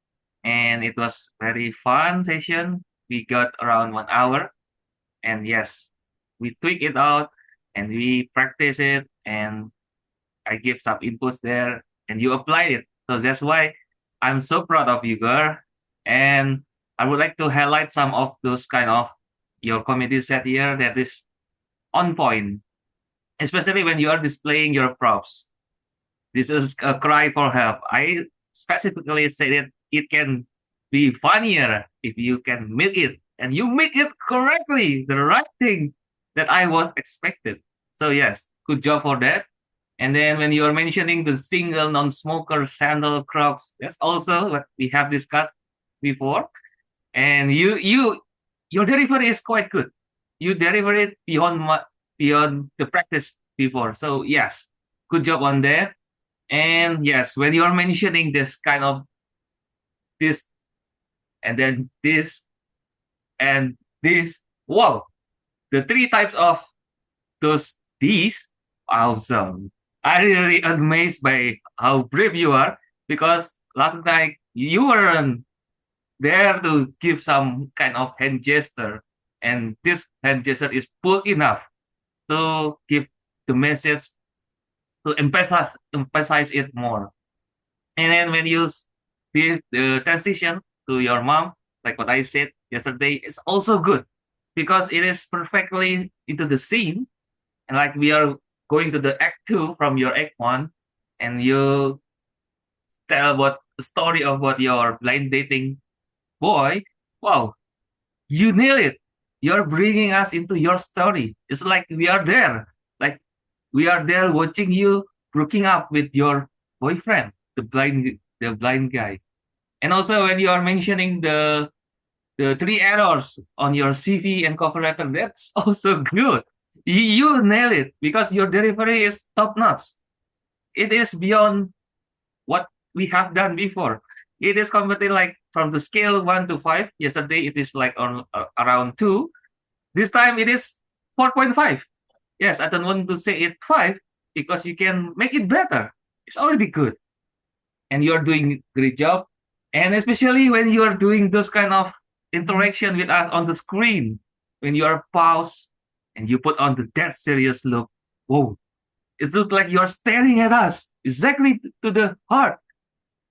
And it was very fun session. We got around 1 hour. And yes, we tweak it out and we practice it. And I give some inputs there and you applied it. So that's why I'm so proud of you, girl. And I would like to highlight some of those kind of your comedy set here that is on point, especially when you are displaying your props. This is a cry for help. I specifically said it can be funnier if you can make it, and you make it correctly, the right thing that I was expected. So yes, good job for that. And then when you are mentioning the single non-smoker sandal Crocs, that's also what we have discussed before. And your delivery is quite good. You deliver it beyond the practice before. So yes, good job on that. And yes, when you're mentioning this kind of this and then this and this, wow, the three types of these, awesome. I really amazed by how brave you are because last night you weren't there to give some kind of hand gesture, and this hand gesture is full enough to give the message to emphasize it more. And then when you did the transition to your mom, like what I said yesterday, it's also good because it is perfectly into the scene. And like we are going to the act 2 from your act 1, and you tell about the story of what your blind dating boy. Wow, You nail it. You're bringing us into your story. It's like we are there. Like we are there watching you hooking up with your boyfriend, the blind guy. And also when you are mentioning the 3 errors on your CV and cover letter, that's also good. You nail it because your delivery is top notch. It is beyond what we have done before. It is completely like from the scale 1 to 5. Yesterday it is like on around 2. This time it is 4.5. Yes, I don't want to say it 5 because you can make it better. It's already good, and you're doing great job. And especially when you are doing those kind of interaction with us on the screen, when you are paused and you put on the dead serious look. Whoa, it looks like you're staring at us exactly to the heart.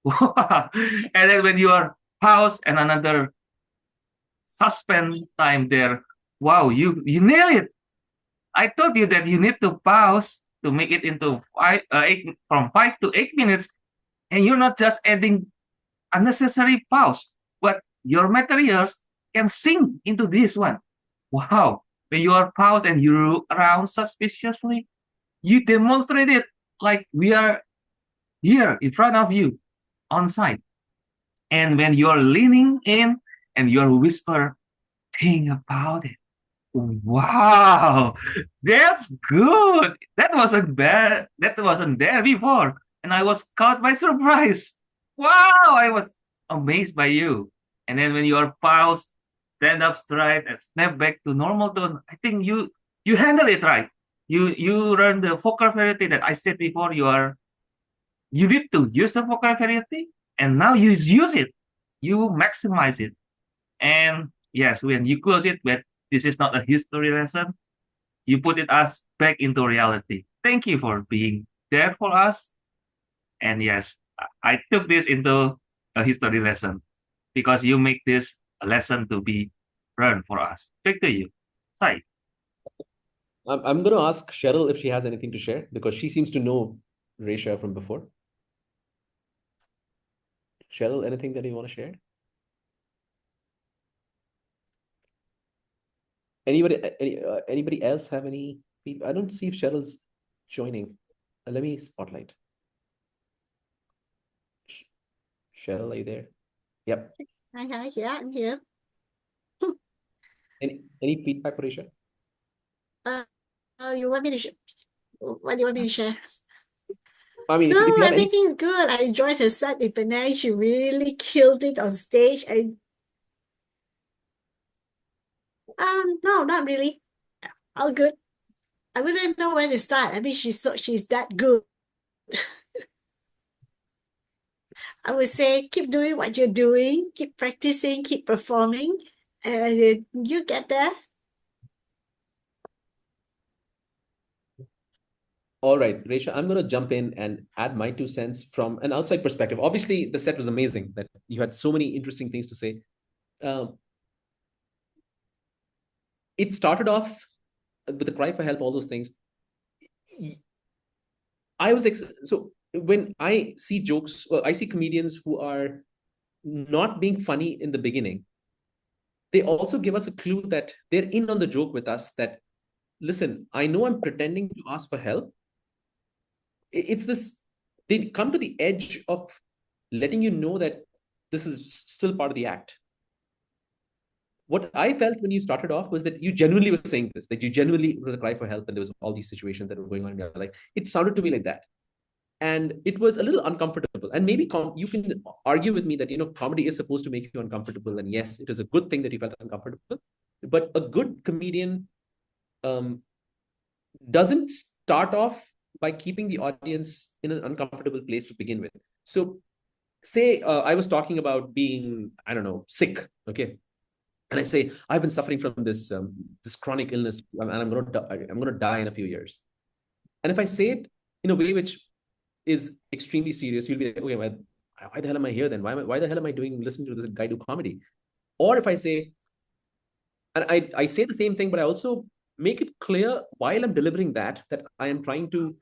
And then when you are paused and another suspend time there, wow, you nail it. I told you that you need to pause to make it into 5 to 8 minutes, and you're not just adding unnecessary pause, but your materials can sink into this one. Wow, when you are paused and you look around suspiciously, you demonstrate it like we are here in front of you on site. And when you're leaning in and you're whisper, think about it. Wow, that's good. That wasn't bad. That wasn't there before. And I was caught by surprise. Wow, I was amazed by you. And then when you are paused, stand up straight and snap back to normal tone, I think you handle it right. You learn the vocabulary that I said before. You need to use the vocabulary, and now you use it. You maximize it. And yes, when you close it, but this is not a history lesson, you put it us back into reality. Thank you for being there for us. And yes, I took this into a history lesson because you make this a lesson to be learned for us. Back to you. Sai. I'm going to ask Cheryl if she has anything to share because she seems to know Resha from before. Cheryl, anything that you want to share? Anybody else have any feedback? I don't see if Cheryl's joining. Let me spotlight. Cheryl, are you there? Yep. Hi, yeah, I'm here. Any feedback for Resha? You want me to what do you want me to share? I mean, No, if you have any, everything's good. I enjoyed her set in Penang. She really killed it on stage. No, not really. All good. I wouldn't know where to start. I mean, she's that good. I would say keep doing what you're doing, keep practicing, keep performing, and you get there. all right, Resha, I'm going to jump in and add my 2 cents from an outside perspective. Obviously, the set was amazing. That you had so many interesting things to say. It started off with the cry for help, all those things. I was so when I see jokes, I see comedians who are not being funny in the beginning. They also give us a clue that they're in on the joke with us. That listen, I know I'm pretending to ask for help. It's this. They come to the edge of letting you know that this is still part of the act. What I felt when you started off was that you genuinely were saying this, that you genuinely was a cry for help, and there was all these situations that were going on in your life. It sounded to me like that. And it was a little uncomfortable. And maybe you can argue with me that, comedy is supposed to make you uncomfortable. And yes, it is a good thing that you felt uncomfortable. But a good comedian doesn't start off by keeping the audience in an uncomfortable place to begin with. So say I was talking about being, I don't know, sick, okay? And I say, I've been suffering from this chronic illness, and I'm going to die in a few years. And if I say it in a way which is extremely serious, you'll be like, okay, why the hell am I here then? Why the hell am I listening to this guy do comedy? Or if I say, and I say the same thing, but I also make it clear while I'm delivering that I am trying to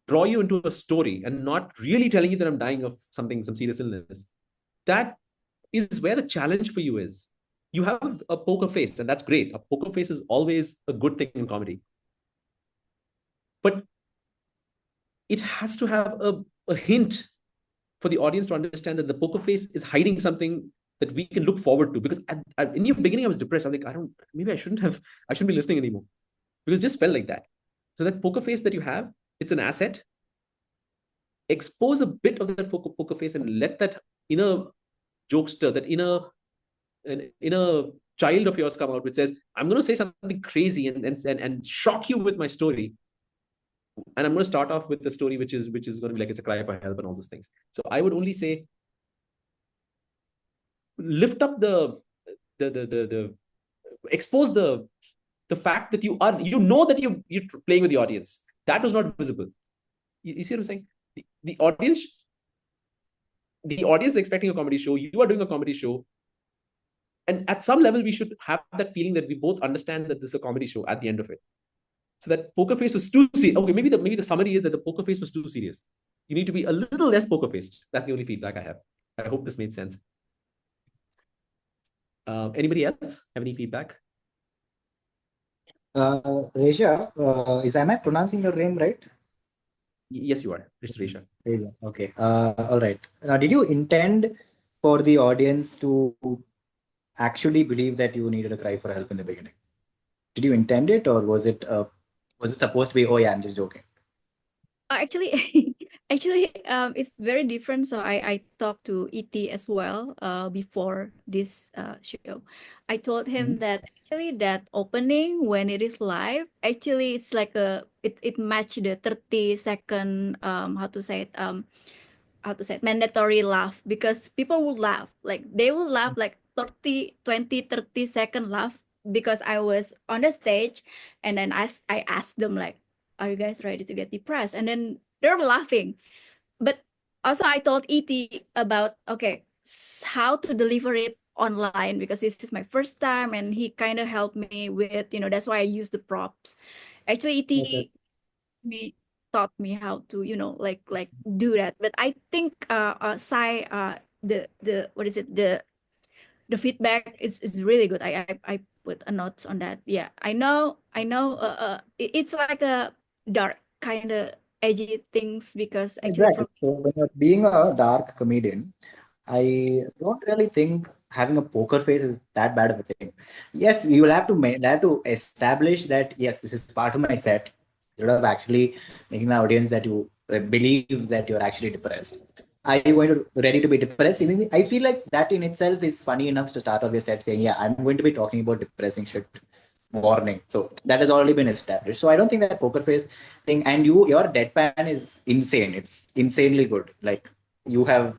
draw you into a story and not really telling you that I'm dying of some serious illness. That is where the challenge for you is. you have a poker face, and that's great. A poker face is always a good thing in comedy. But it has to have a hint for the audience to understand that the poker face is hiding something that we can look forward to. Because in the beginning, I was depressed. I'm like, maybe I shouldn't be listening anymore, because it just felt like that. So that poker face that you have, it's an asset. Expose a bit of that poker face and let that inner jokester, that inner child of yours come out, which says, I'm going to say something crazy and shock you with my story. And I'm going to start off with the story, which is going to be like, it's a cry for help and all those things. So I would only say, lift up the expose the fact that you know that you're playing with the audience. That was not visible. You see what I'm saying? The audience is expecting a comedy show. You are doing a comedy show. And at some level, we should have that feeling that we both understand that this is a comedy show at the end of it. So that poker face was too serious. Okay, maybe the summary is that the poker face was too serious. You need to be a little less poker faced. That's the only feedback I have. I hope this made sense. Anybody else have any feedback? Resha, am I pronouncing your name right? Yes, you are. It's Resha. Okay. All right. Now, did you intend for the audience to actually believe that you needed a cry for help in the beginning? Did you intend it, or was it supposed to be, oh yeah, I'm just joking? Actually, it's very different. So I talked to ET as well before this show. I told him that actually that opening when it is live, actually it's like it matched the 30-second how to say it, mandatory laugh, because people will laugh, like they will laugh like 30-second laugh, because I was on the stage and then I asked them like, are you guys ready to get depressed? And then they're laughing. But also I told ET about, okay, how to deliver it online, because this is my first time, and he kind of helped me with, that's why I use the props. Actually, ET taught me how to, like do that. But I think Sai, the what is it, the feedback is really good. I put a note on that. Yeah, I know. It's like a dark kind of edgy things, because actually Exactly. So when you're being a dark comedian, I don't really think having a poker face is that bad of a thing. Yes, you will have to establish that, yes, this is part of my set. Instead of actually making the audience that you believe that you're actually depressed. Are you going to ready to be depressed? I feel like that in itself is funny enough to start off your set saying, yeah, I'm going to be talking about depressing shit. Warning. So that has already been established. So I don't think that poker face thing, and your deadpan is insane. It's insanely good. Like you're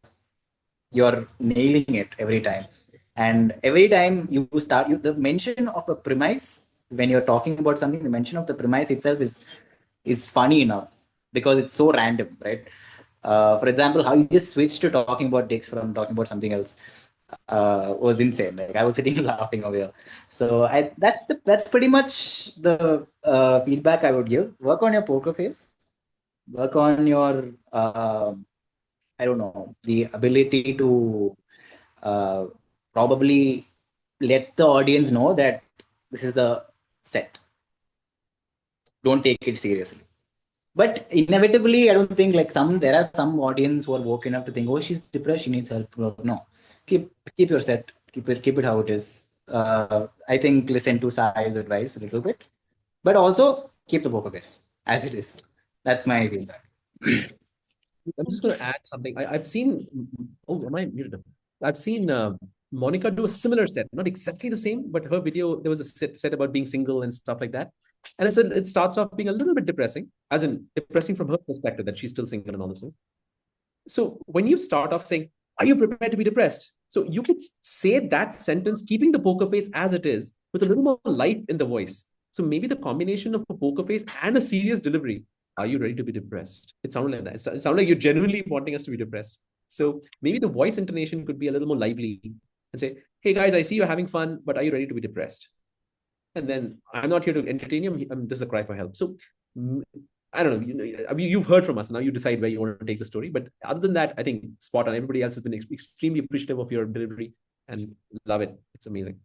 nailing it every time. And every time you start, the mention of a premise when you're talking about something, the mention of the premise itself is funny enough because it's so random, right? For example, how you just switched to talking about dicks from talking about something else was insane. Like I was sitting laughing over here. So that's pretty much the feedback I would give. Work on your poker face. Work on your I don't know, the ability to probably let the audience know that this is a set. Don't take it seriously. But inevitably, I don't think like there are some audience who are woke enough to think, oh, she's depressed, she needs help. No, keep your set, keep it how it is. I think listen to Sai's advice a little bit, but also keep the poker face as it is. That's my feedback. I'm just going to add something. I've seen. Oh, am I muted? I've seen Monica do a similar set, not exactly the same, but her video, there was a set about being single and stuff like that. And it starts off being a little bit depressing, as in depressing from her perspective that she's still single and all those things. So when you start off saying, are you prepared to be depressed? So you could say that sentence, keeping the poker face as it is, with a little more life in the voice. So maybe the combination of a poker face and a serious delivery. Are you ready to be depressed? It sounded like that. It sounded like you're genuinely wanting us to be depressed. So maybe the voice intonation could be a little more lively and say, hey guys, I see you're having fun, but are you ready to be depressed? And then I'm not here to entertain you. This is a cry for help. So I don't know. You've heard from us. Now you decide where you want to take the story. But other than that, I think spot on. Everybody else has been extremely appreciative of your delivery and love it. It's amazing.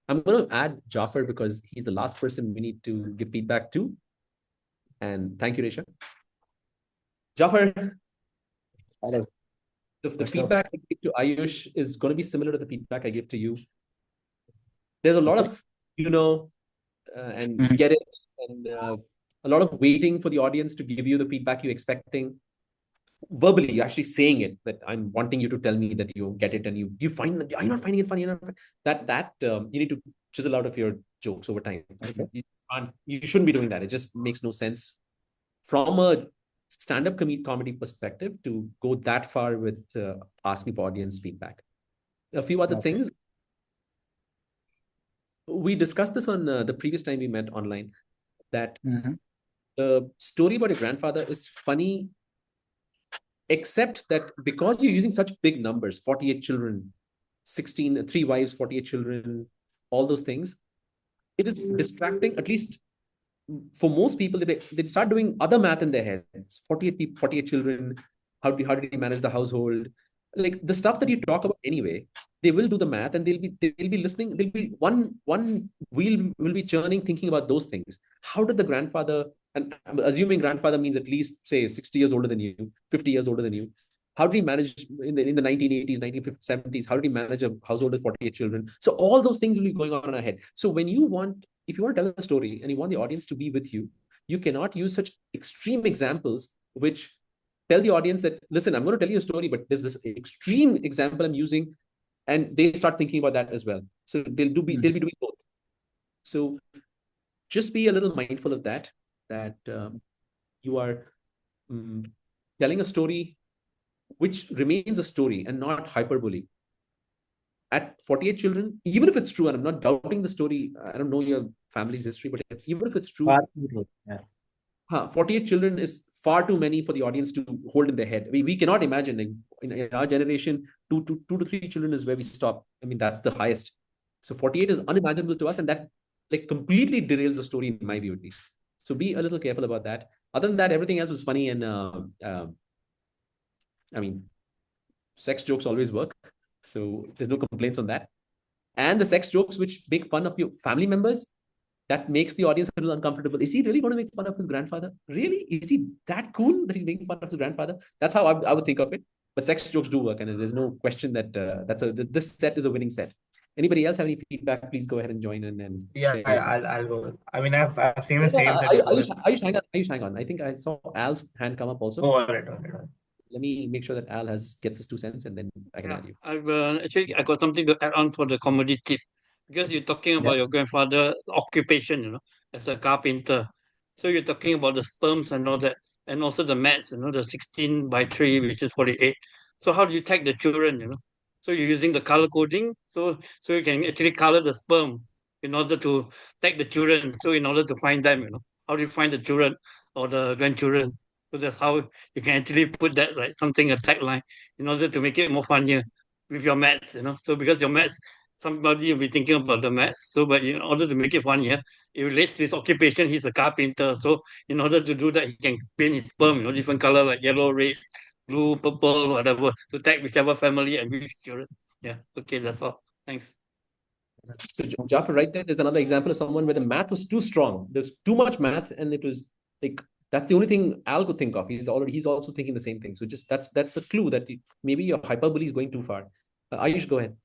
I'm going to add Jafar because he's the last person we need to give feedback to. And thank you, Resha. Jafar, Hello. the What's up? feedback I give to Ayush is going to be similar to the feedback I give to you. There's a lot of, and Mhm. get it, and a lot of waiting for the audience to give you the feedback you're expecting. Verbally, you're actually saying it, that I'm wanting you to tell me that you get it, and you find that, are you not finding it funny? You're not, that you need to chisel out of your jokes over time. You shouldn't be doing that. It just makes no sense from a stand-up comedy perspective to go that far with asking for audience feedback. A few other things. We discussed this on the previous time we met online, that the story about your grandfather is funny, except that because you're using such big numbers, 48 children, 16, 3 wives, 48 children, all those things, it is distracting, at least for most people. They start doing other math in their heads. 48 people, 48 children, how did he manage the household? Like the stuff that you talk about anyway, they will do the math, and they'll be listening. There'll be one wheel will be churning, thinking about those things. How did the grandfather, and I'm assuming grandfather means at least say 60 years older than you, 50 years older than you. How did he manage in the 1980s, 1970s? How did he manage a household with 48 children? So all those things will be going on in our head. So if you want to tell a story and you want the audience to be with you, you cannot use such extreme examples which tell the audience that, listen, I'm going to tell you a story, but there's this extreme example I'm using, and they start thinking about that as well. So they'll be doing both. So just be a little mindful of that you are telling a story which remains a story and not hyperbole. At 48 children, even if it's true, and I'm not doubting the story, I don't know your family's history, but even if it's true, 48 children is far too many for the audience to hold in their head. We cannot imagine, like, in our generation, two to three children is where we stop. I mean, that's the highest. So 48 is unimaginable to us, and that like completely derails the story in my view, at least. So be a little careful about that. Other than that, everything else was funny, and I mean, sex jokes always work, so there's no complaints on that. And the sex jokes which make fun of your family members, that makes the audience a little uncomfortable. Is he really going to make fun of his grandfather? Really? Is he that cool that he's making fun of his grandfather? That's how I would think of it. But sex jokes do work, and there's no question that this set is a winning set. Anybody else have any feedback? Please go ahead and join in and Yeah, share. I'll go. I mean, I've seen the same set before. Ayush, hang on. I think I saw Al's hand come up also. Oh, all right. Let me make sure that Al gets his 2 cents, and then I can add you. I got something to add on for the comedy tip, because you're talking about your grandfather's occupation, as a carpenter. So you're talking about the sperms and all that, and also the maths, the 16 by 3, which is 48. So how do you tag the children? So you're using the color coding, so you can actually color the sperm in order to tag the children. So in order to find them, how do you find the children or the grandchildren? So that's how you can actually put that like something, a tagline, in order to make it more funnier with your maths. So because your maths, somebody will be thinking about the maths. So but in order to make it funnier, it relates to his occupation. He's a carpenter. So in order to do that, he can paint his sperm, different color like yellow, red, blue, purple, whatever, to tag whichever family and which children. Yeah. Okay, that's all. Thanks. So Jafar, right there's another example of someone where the math was too strong. There's too much math, and it was like, that's the only thing Al could think of. He's also thinking the same thing. So just that's a clue that maybe your hyperbole is going too far. Ayush, go ahead.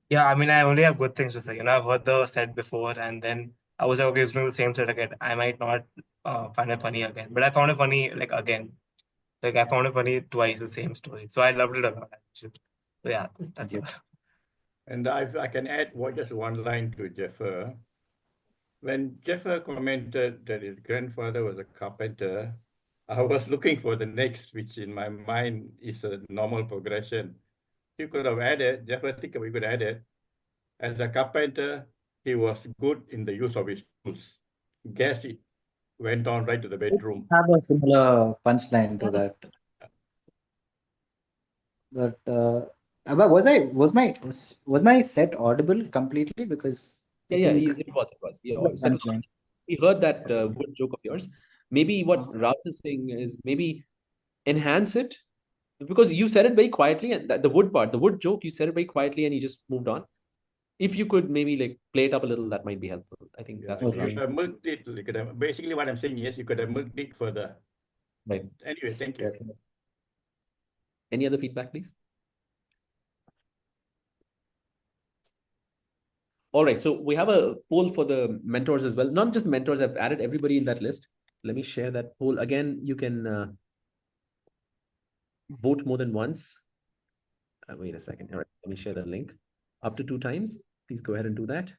Yeah, I mean, I only have good things to say. I've heard the set before, and then I was like, okay, it's doing the same set again. I might not find it funny again, but I found it funny again. Like I found it funny twice, the same story. So I loved it a lot, actually. So yeah, that's it. And I can add just one line to Jeffer. When Jeffer commented that his grandfather was a carpenter, I was looking for the next, which in my mind is a normal progression. You could have added, Jeffer, think we could add it. As a carpenter, he was good in the use of his tools. Guess it went on right to the bedroom. I have a similar punchline to that. But was my set audible completely? Because it was. He heard that good joke of yours. Maybe what Ralph is saying is maybe enhance it, because you said it very quietly, and the wood joke, you said it very quietly and you just moved on. if you could maybe like play it up a little, that might be helpful. I think that's what You could have milked it. You could have, basically, what I'm saying is you could have milked it further. Right. Anyway, thank you. Any other feedback, please? All right, so we have a poll for the mentors as well. Not just the mentors, I've added everybody in that list. Let me share that poll. Again, you can vote more than once. Wait a second. All right, let me share the link. Up to 2 times. Please go ahead and do that.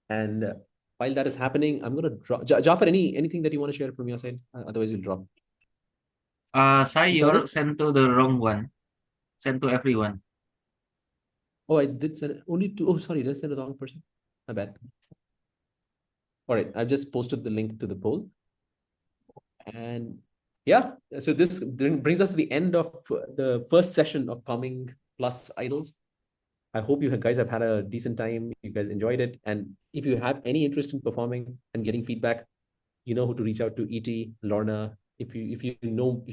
And while that is happening, I'm going to drop. Jafar, anything that you want to share from your side? Otherwise, you'll drop. Sai, you're sent to the wrong one. Send to everyone. Oh, I did send it only to. Oh, sorry, did I send the wrong person? My bad. All right, I've just posted the link to the poll. And yeah, so this brings us to the end of the first session of Comeng Plus IDOLS. I hope you guys have had a decent time. You guys enjoyed it. And if you have any interest in performing and getting feedback, you know who to reach out to, ET, Lorna. If you know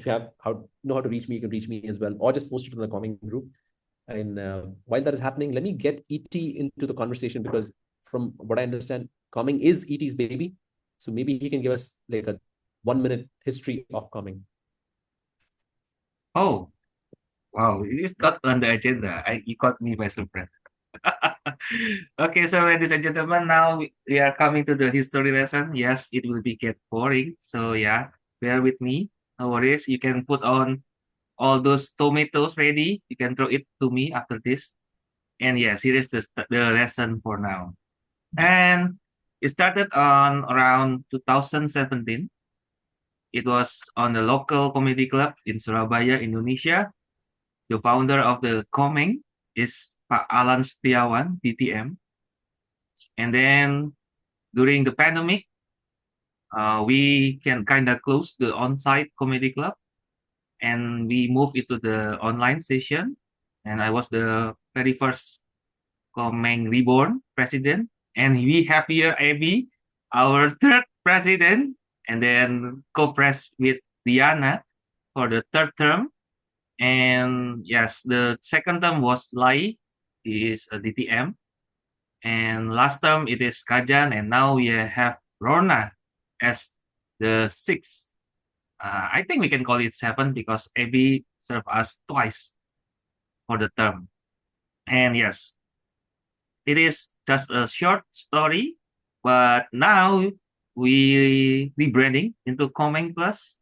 how to reach me, you can reach me as well, or just post it in the Comeng group. And while that is happening, let me get ET into the conversation, because from what I understand, Comeng is ET's baby. So maybe he can give us like a 1-minute history of Comeng. Oh, wow. It's not on the agenda. You caught me by surprise. Okay, so ladies and gentlemen, now we are coming to the history lesson. Yes, it will be get boring. So yeah, bear with me. No worries. You can put on all those tomatoes ready. You can throw it to me after this. And yes, here is the lesson for now. And it started on around 2017. It was on the local comedy club in Surabaya, Indonesia. The founder of the Comeng is Pak Alan Setiawan, DTM. And then during the pandemic, we can kind of close the on-site comedy club, and we moved into the online session. And I was the very first Comeng Reborn president. And we have here Abby, our third president, and then co-pres with Diana for the third term. And yes, the second term was Lai, he is a DTM. And last term it is Kajan, and now we have Rona as the sixth. I think we can call it 7 because Abby served us twice for the term. And yes, it is just a short story, but now we rebranding into Comeng Plus,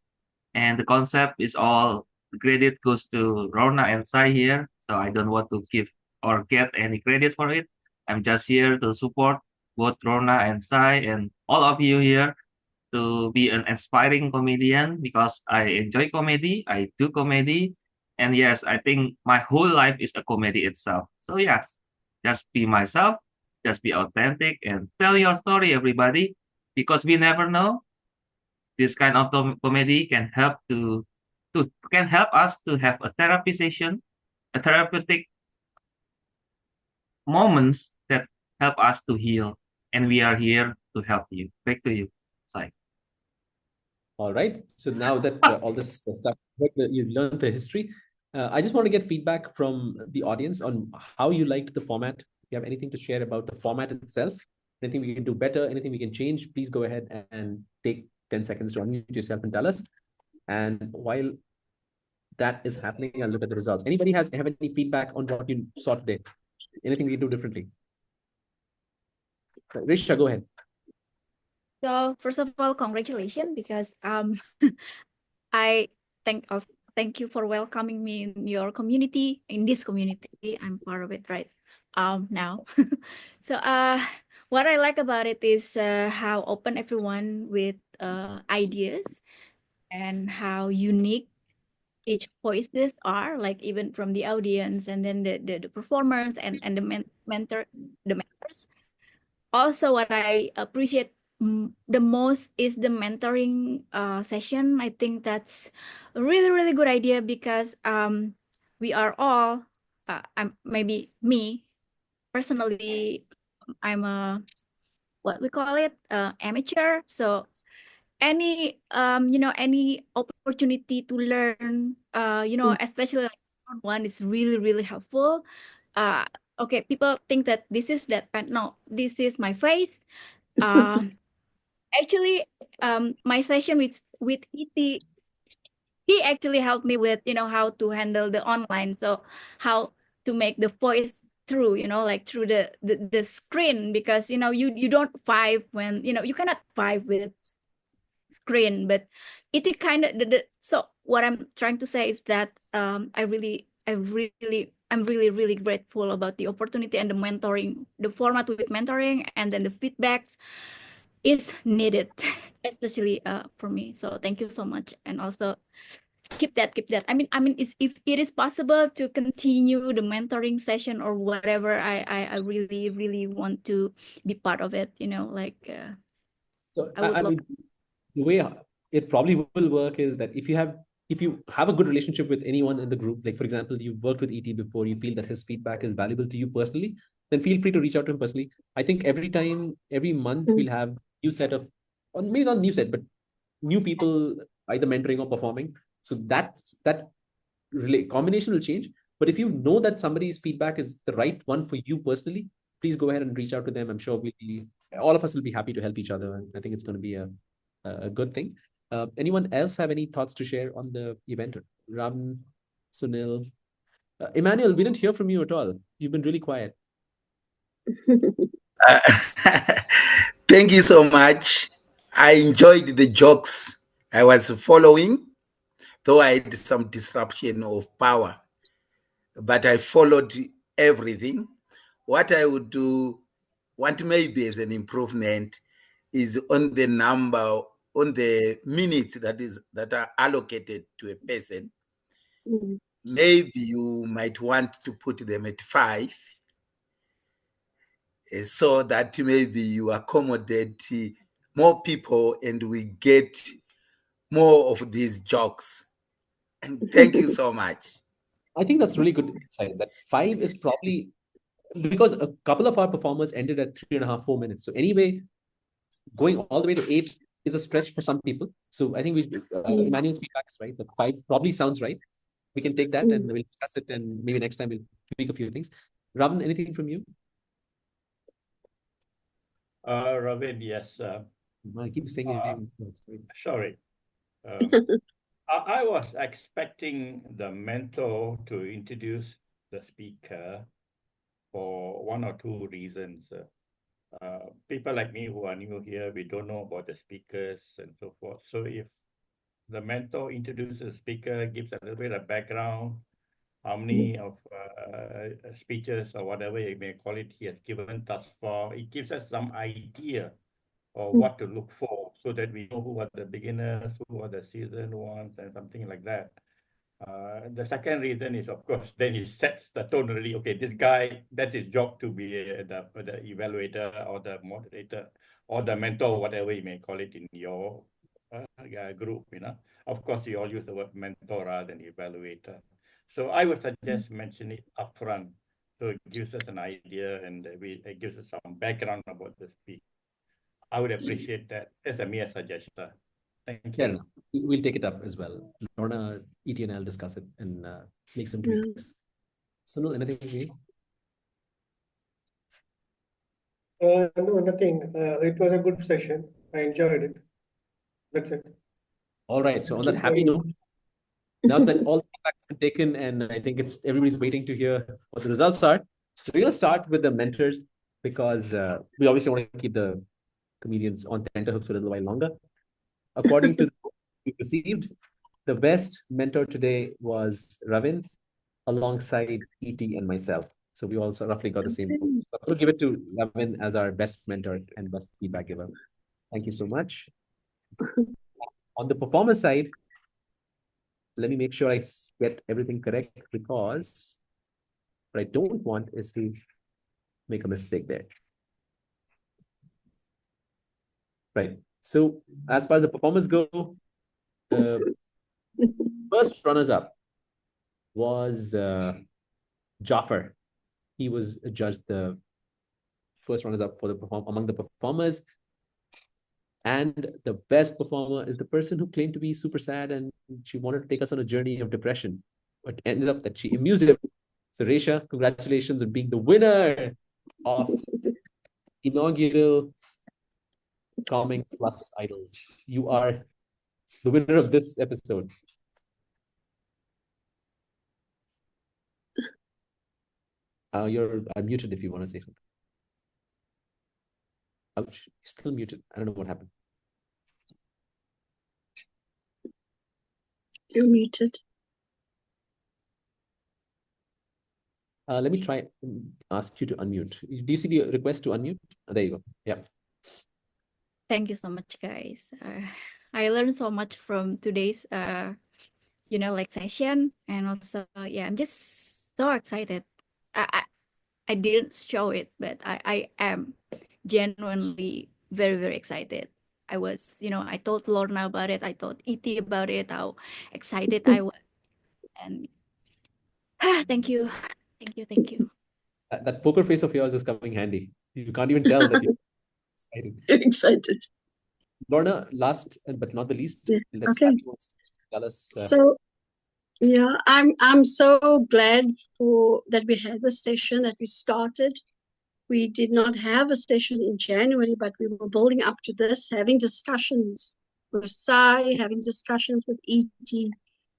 and the concept is all the credit goes to Rona and Sai here. So I don't want to give or get any credit for it. I'm just here to support both Rona and Sai and all of you here to be an aspiring comedian, because I enjoy comedy, I do comedy, and yes, I think my whole life is a comedy itself. So yes, just be myself, just be authentic, and tell your story, everybody, because we never know. This kind of comedy can help can help us to have a therapy session, a therapeutic moments that help us to heal, and we are here to help you. Back to you, Sai. All right. So now that all this stuff, you've learned the history, I just want to get feedback from the audience on how you liked the format. If you have anything to share about the format itself, anything we can do better, anything we can change, please go ahead and take 10 seconds to unmute yourself and tell us. And while that is happening, I'll look at the results. Anybody have any feedback on what you saw today? Anything we can do differently? Risha, go ahead. So first of all, congratulations, because I thank you for welcoming me in your community, in this community. I'm part of it right now. So what I like about it is how open everyone with ideas, and how unique each voices are, like even from the audience, and then the performers, and the mentors. Also, what I appreciate the most is the mentoring session. I think that's a really, really good idea, because we are all, maybe me personally, I'm a, what we call it, amateur. So any any opportunity to learn, especially like one is really, really helpful. okay, people think that this is that pen. No, this is my face. Actually, my session with ET, he actually helped me with, how to handle the online. So how to make the voice through, like through the screen, because, you don't vibe when, you cannot vibe with screen, but it is kind of so what I'm trying to say is that I'm really grateful about the opportunity and the mentoring, the format with mentoring, and then the feedbacks is needed, especially for me. So thank you so much, and also keep that. If it is possible to continue the mentoring session or whatever, I really want to be part of it. So I would I love. mean, the way it probably will work is that if you have a good relationship with anyone in the group, like for example, you've worked with ET before, you feel that his feedback is valuable to you personally, then feel free to reach out to him personally. I think every month we'll have new set of, or maybe not new set, but new people either mentoring or performing. So that combination will change. But if you know that somebody's feedback is the right one for you personally, please go ahead and reach out to them. I'm sure all of us will be happy to help each other. And I think it's going to be a good thing. Anyone else have any thoughts to share on the event? Ram, Sunil, Emmanuel, we didn't hear from you at all. You've been really quiet. Uh, Thank you so much. I enjoyed the jokes I was following, though I had some disruption of power, but I followed everything. What I would want maybe as an improvement is on the number, on the minutes that are allocated to a person. Maybe you might want to put them at 5, so that maybe you accommodate more people and we get more of these jokes. And thank you so much. I think that's really good insight. That 5 is probably because a couple of our performers ended at 3.5, 4 minutes. So anyway, going all the way to 8 is a stretch for some people. So I think Emmanuel's feedback is right. The 5 probably sounds right. We can take that and we'll discuss it, and maybe next time we'll tweak a few things. Ravin, anything from you? Ravin, yes. I keep saying your name. Sorry. I was expecting the mentor to introduce the speaker for one or two reasons. People like me who are new here, we don't know about the speakers and so forth. So if the mentor introduces the speaker, gives a little bit of background, how many of speeches or whatever you may call it he has given thus far, it gives us some idea of what to look for, so that we know who are the beginners, who are the seasoned ones, and something like that. The second reason is, of course, then he sets the tone really. Okay, this guy, that's his job to be the evaluator or the moderator or the mentor, whatever you may call it in your group. Of course, you all use the word mentor rather than evaluator. So I would suggest mention it upfront, so it gives us an idea and it gives us some background about the speech. I would appreciate that as a mere suggestion. Thank you. Yeah, we'll take it up as well. Lorna, ET, and I'll discuss it and make some tweaks. Sunil, anything for you? No, nothing. It was a good session. I enjoyed it. That's it. All right. So on that happy note, now that all the feedback has been taken, and I think everybody's waiting to hear what the results are. So we're going to start with the mentors, because we obviously want to keep the comedians on tenterhooks for a little while longer. According to what we received, the best mentor today was Ravin, alongside ET and myself. So we also roughly got the same. So I'm going to give it to Ravin as our best mentor and best feedback giver. Thank you so much. On the performer side, let me make sure I get everything correct, because what I don't want is to make a mistake there. Right. So as far as the performers go, first runners-up was Jafar. He was judged the first runners-up for among the performers. And the best performer is the person who claimed to be super sad and she wanted to take us on a journey of depression. But ended up that she amused everyone. So Resha, congratulations on being the winner of inaugural Comeng Plus Idols. You are the winner of this episode. You're muted if you want to say something. Ouch, you're still muted. I don't know what happened. You're muted. Let me try and ask you to unmute. Do you see the request to unmute? There you go. Yeah. Thank you so much, guys. I learned so much from today's, like session, and also, yeah, I'm just so excited. I didn't show it, but I am genuinely very, very excited. I was, I told Lorna about it. I told E.T. about it, how excited I was. And thank you. Thank you. Thank you. That poker face of yours is coming handy. You can't even tell that you're excited. You're excited. Lorna, last but not the least, Yeah. let's Okay. have you tell us. So yeah, I'm so glad that we had this session, that we started. We did not have a session in January, but we were building up to this, having discussions with Sai, having discussions with E.T.,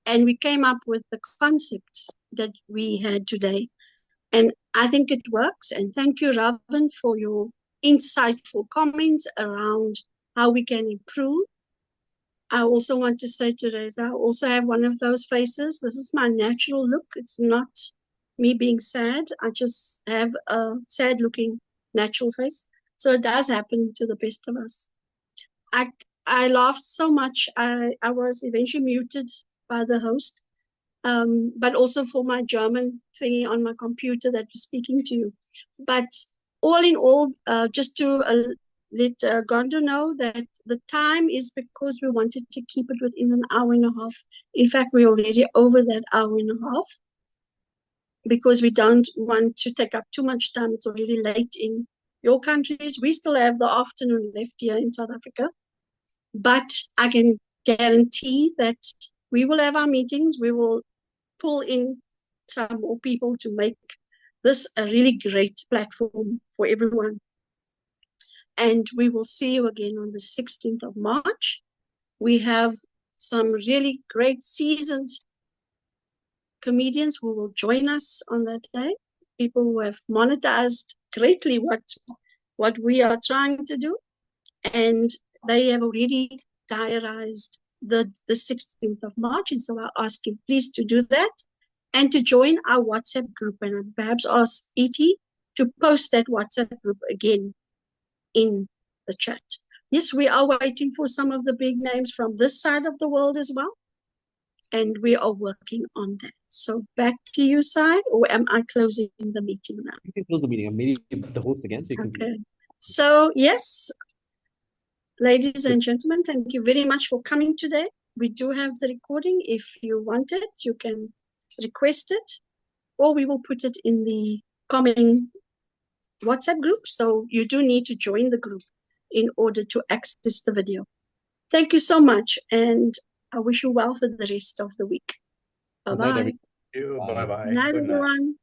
and we came up with the concept that we had today. And I think it works. And thank you, Ravan, for your insightful comments around how we can improve. I also want to say today, I also have one of those faces. This is my natural look. It's not me being sad. I just have a sad looking natural face. So it does happen to the best of us. I laughed so much. I was eventually muted by the host, but also for my German thingy on my computer that was speaking to you. But all in all, just to let Gondo know that the time is because we wanted to keep it within an hour and a half. In fact, we're already over that hour and a half because we don't want to take up too much time. It's already late in your countries. We still have the afternoon left here in South Africa. But I can guarantee that we will have our meetings. We will pull in some more people to make this a really great platform for everyone. And we will see you again on the 16th of March. We have some really great seasoned comedians who will join us on that day. People who have monetized greatly what we are trying to do. And they have already diarized the 16th of March. And so I ask you please to do that and to join our WhatsApp group. And I'll perhaps ask E.T. to post that WhatsApp group again in the chat. Yes, we are waiting for some of the big names from this side of the world as well. And we are working on that. So back to you, Sai, or am I closing the meeting now? You can close the meeting. I'm maybe the host again, so you can. Okay. So yes, ladies and gentlemen, thank you very much for coming today. We do have the recording. If you want it, you can request it, or we will put it in the Comeng WhatsApp group. So you do need to join the group in order to access the video. Thank you so much, and I wish you well for the rest of the week. Bye-bye. Bye-bye. Good night, everyone.